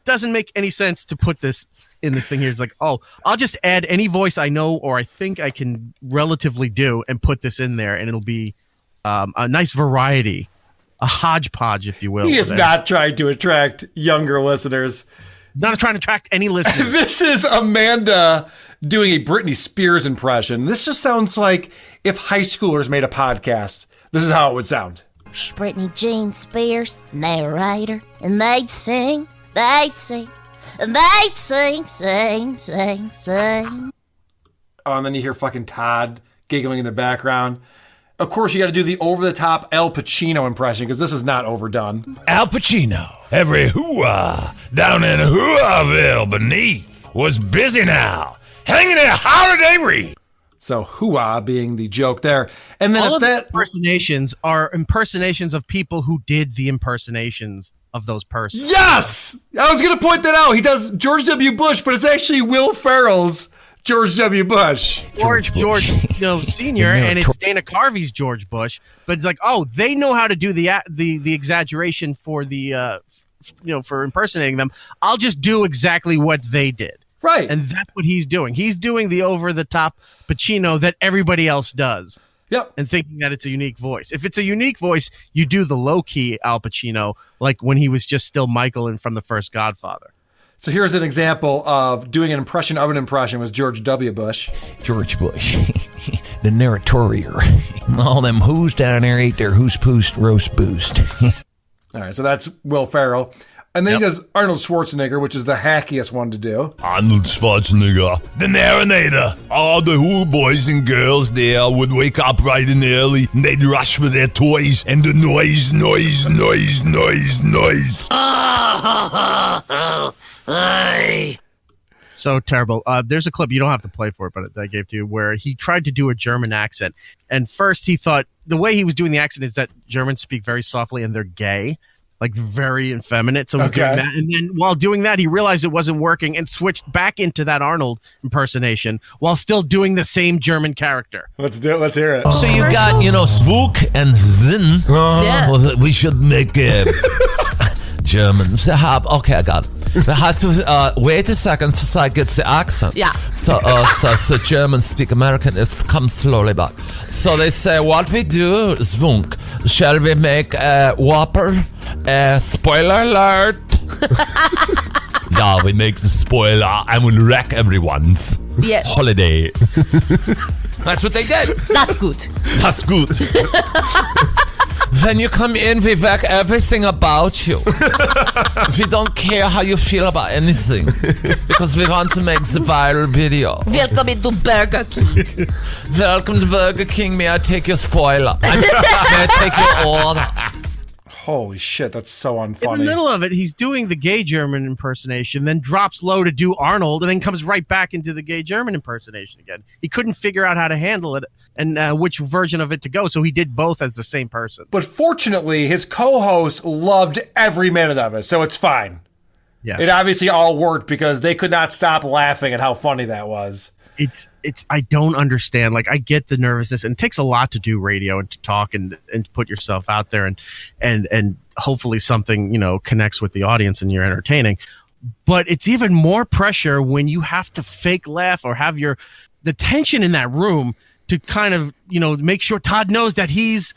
doesn't make any sense to put this in this thing here. It's like, oh, I'll just add any voice I know or I think I can relatively do and put this in there, and it'll be a nice variety, a hodgepodge, if you will. He is not trying to attract younger listeners. Not trying to attract any listeners. This is Amanda doing a Britney Spears impression. This just sounds like if high schoolers made a podcast. This is how it would sound. Britney Jean Spears, narrator, and they'd sing, and they'd sing. Oh, and then you hear fucking Todd giggling in the background. Of course, you got to do the over-the-top Al Pacino impression, because this is not overdone. Al Pacino, every hoo-ah down in Hooaville beneath was busy now, hanging a holiday wreath. So hoo-ah being the joke there. And then all if of that the impersonations are impersonations of people who did the impersonations of those persons. Yes! I was going to point that out. He does George W. Bush, but it's actually Will Ferrell's George W. Bush. Or George Sr., and it's Dana Carvey's George Bush. But it's like, oh, they know how to do the exaggeration for the for impersonating them. I'll just do exactly what they did. Right. And that's what he's doing. He's doing the over-the-top Pacino that everybody else does. Yep. And thinking that it's a unique voice. If it's a unique voice, you do the low-key Al Pacino, like when he was just still Michael and from the first Godfather. So here's an example of doing an impression of an impression with George W. Bush. George Bush, the narratorier. All them who's down there ate their who's poost roast boost. All right, so that's Will Ferrell. And then he does Arnold Schwarzenegger, which is the hackiest one to do. Arnold Schwarzenegger, the narrator. All the Who boys and girls there would wake up bright and early, and they'd rush for their toys, and the noise. So terrible. There's a clip, you don't have to play for it, but I gave to you, where he tried to do a German accent. And first he thought, the way he was doing the accent is that Germans speak very softly and they're gay. like very effeminate. So he's doing that. And then while doing that, he realized it wasn't working and switched back into that Arnold impersonation while still doing the same German character. Let's do it. Let's hear it. So you got, Swook and Zin. Yeah. Well, we should make German. Okay, I got it. We have to wait a second so I get the accent. Yeah. So the Germans speak American. It comes slowly back. So they say, what we do, Swook, shall we make a Whopper? Spoiler alert. Yeah, we make the spoiler and we'll wreck everyone's holiday. That's what they did. That's good. That's good. When you come in, we wreck everything about you. We don't care how you feel about anything because we want to make the viral video. Welcome into Burger King. Welcome to Burger King. May I take your spoiler? May I take your order? Holy shit, that's so unfunny. In the middle of it, he's doing the gay German impersonation, then drops low to do Arnold, and then comes right back into the gay German impersonation again. He couldn't figure out how to handle it and which version of it to go, so he did both as the same person. But fortunately, his co-host loved every minute of it, so it's fine. Yeah. It obviously all worked because they could not stop laughing at how funny that was. It's I don't understand. Like, I get the nervousness, and it takes a lot to do radio and to talk and put yourself out there and hopefully something, connects with the audience and you're entertaining. But it's even more pressure when you have to fake laugh or have the tension in that room to kind of, make sure Todd knows that he's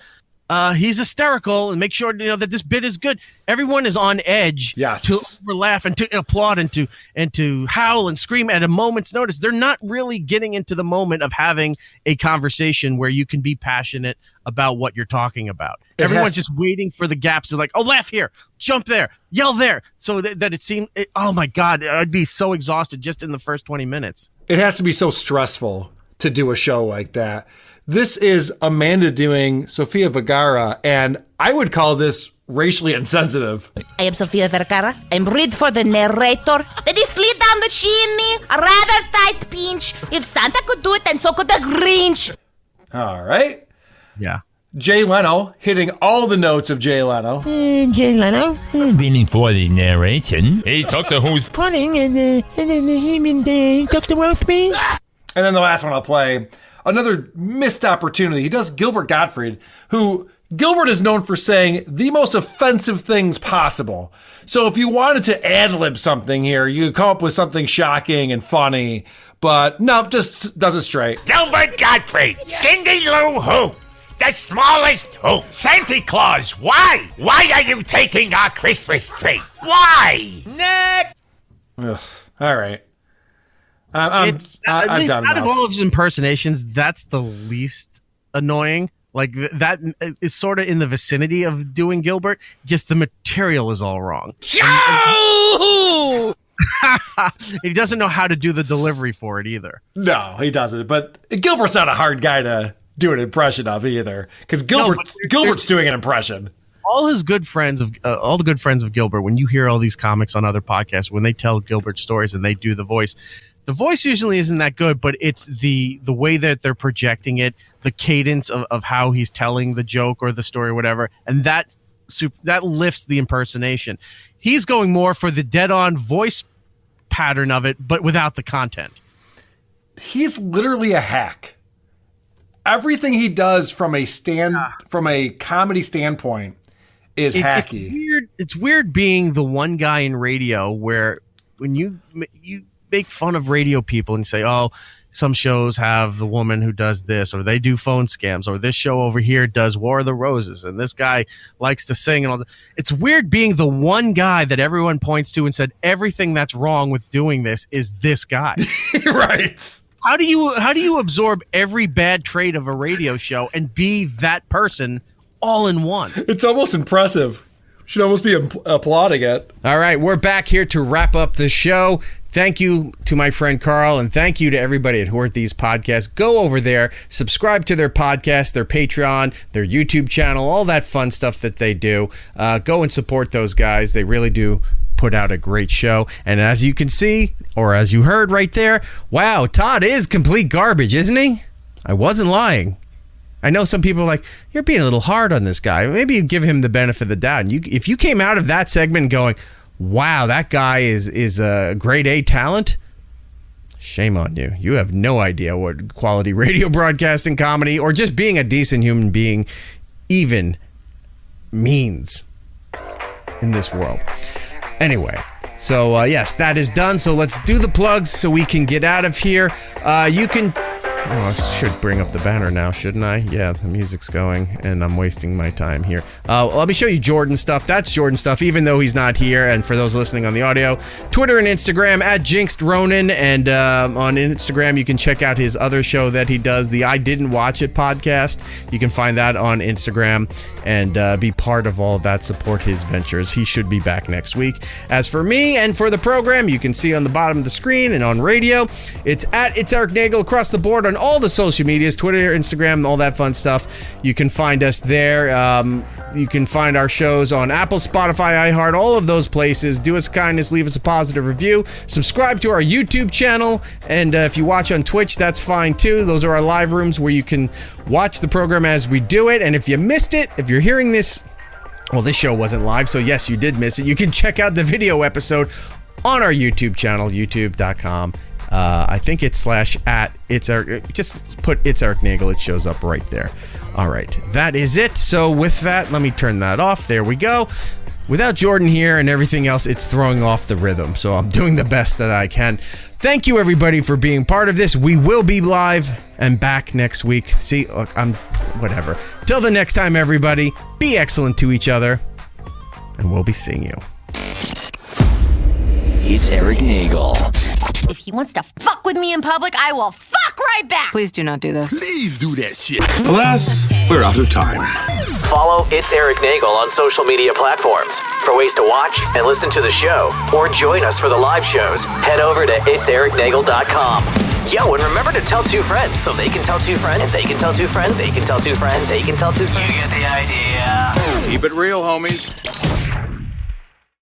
hysterical and make sure that this bit is good. Everyone is on edge to laugh and to applaud and to howl and scream at a moment's notice. They're not really getting into the moment of having a conversation where you can be passionate about what you're talking about. Everyone's just waiting for the gaps. They're like, oh, laugh here, jump there, yell there. So that it seemed, oh my God, I'd be so exhausted just in the first 20 minutes. It has to be so stressful to do a show like that. This is Amanda doing Sofia Vergara, and I would call this racially insensitive. I am Sofia Vergara. I'm read for the narrator. Let it slid down the chimney. A rather tight pinch. If Santa could do it, then so could the Grinch. All right. Yeah. Jay Leno hitting all the notes of Jay Leno. Jay Leno, waiting for the narration. He took the who's pudding and he took the roast beef. And then the last one I'll play. Another missed opportunity. He does Gilbert Gottfried, who Gilbert is known for saying the most offensive things possible. So if you wanted to ad-lib something here, you could come up with something shocking and funny. But no, just does it straight. Gilbert Gottfried, Cindy Lou Who, the smallest Who, Santa Claus, why? Why are you taking our Christmas tree? Why? Next! Ugh, all right. I'm done out of enough. all of his impersonations, that's the least annoying. Like, that is sort of in the vicinity of doing Gilbert. Just the material is all wrong. He doesn't know how to do the delivery for it either. No, he doesn't. But Gilbert's not a hard guy to do an impression of either, because Gilbert's doing an impression. All his good friends all the good friends of Gilbert, when you hear all these comics on other podcasts, when they tell Gilbert stories and they do the voice usually isn't that good, but it's the way that they're projecting it, the cadence of how he's telling the joke or the story or whatever, and that lifts the impersonation. He's going more for the dead-on voice pattern of it, but without the content. He's literally a hack. Everything he does from a comedy standpoint is hacky. It's weird being the one guy in radio where when you make fun of radio people and say, oh, some shows have the woman who does this, or they do phone scams, or this show over here does War of the Roses, and this guy likes to sing and all that. It's weird being the one guy that everyone points to and said everything that's wrong with doing this is this guy. Right. How do you absorb every bad trait of a radio show and be that person all in one? It's almost impressive. Should almost be applauding it. All right, we're back here to wrap up the show. Thank you to my friend Carl, and thank you to everybody at Who Are These Podcasts. Go over there, subscribe to their podcast, their Patreon, their YouTube channel, all that fun stuff that they do. Go and support those guys. They really do put out a great show. And as you can see, or as you heard right there, wow, Todd is complete garbage, isn't he? I wasn't lying. I know some people are like, you're being a little hard on this guy. Maybe you give him the benefit of the doubt. And if you came out of that segment going, wow, that guy is a grade A talent, shame on you. You have no idea what quality radio broadcasting, comedy, or just being a decent human being even means in this world. Anyway, so yes, that is done. So let's do the plugs so we can get out of here. You can... Oh, I should bring up the banner now, shouldn't I? Yeah, the music's going, and I'm wasting my time here. Let me show you Jordan's stuff. That's Jordan's stuff, even though he's not here. And for those listening on the audio, Twitter and Instagram, @JinxedRonan. And on Instagram, you can check out his other show that he does, the I Didn't Watch It podcast. You can find that on Instagram and be part of all of that, support his ventures. He should be back next week. As for me and for the program, you can see on the bottom of the screen and on radio, it's Erik Nagel across the board on all the social medias, Twitter, Instagram, all that fun stuff. You can find us there. You can find our shows on Apple, Spotify, iHeart, all of those places. Do us a kindness, leave us a positive review. Subscribe to our YouTube channel. And if you watch on Twitch, that's fine too. Those are our live rooms where you can watch the program as we do it. And if you missed it, if you're hearing this, well, this show wasn't live, so yes, you did miss it. You can check out the video episode on our YouTube channel, youtube.com. I think it's /it's Erik. Just put It's Erik Nagel. It shows up right there. All right, that is it. So with that, let me turn that off. There we go. Without Jordan here and everything else, it's throwing off the rhythm. So I'm doing the best that I can. Thank you, everybody, for being part of this. We will be live and back next week. See, look, whatever. Till the next time, everybody, be excellent to each other, and we'll be seeing you. It's Erik Nagel. If he wants to fuck with me in public, I will fuck right back. Please do not do this. Please do that shit. Alas, we're out of time. Follow It's Erik Nagel on social media platforms. For ways to watch and listen to the show, or join us for the live shows, head over to itseriknagel.com. Yo, and remember to tell 2 friends, so they can tell 2 friends, and they can tell 2 friends, they can tell 2 friends, they can tell 2 friends. You get the idea. Keep it real, homies.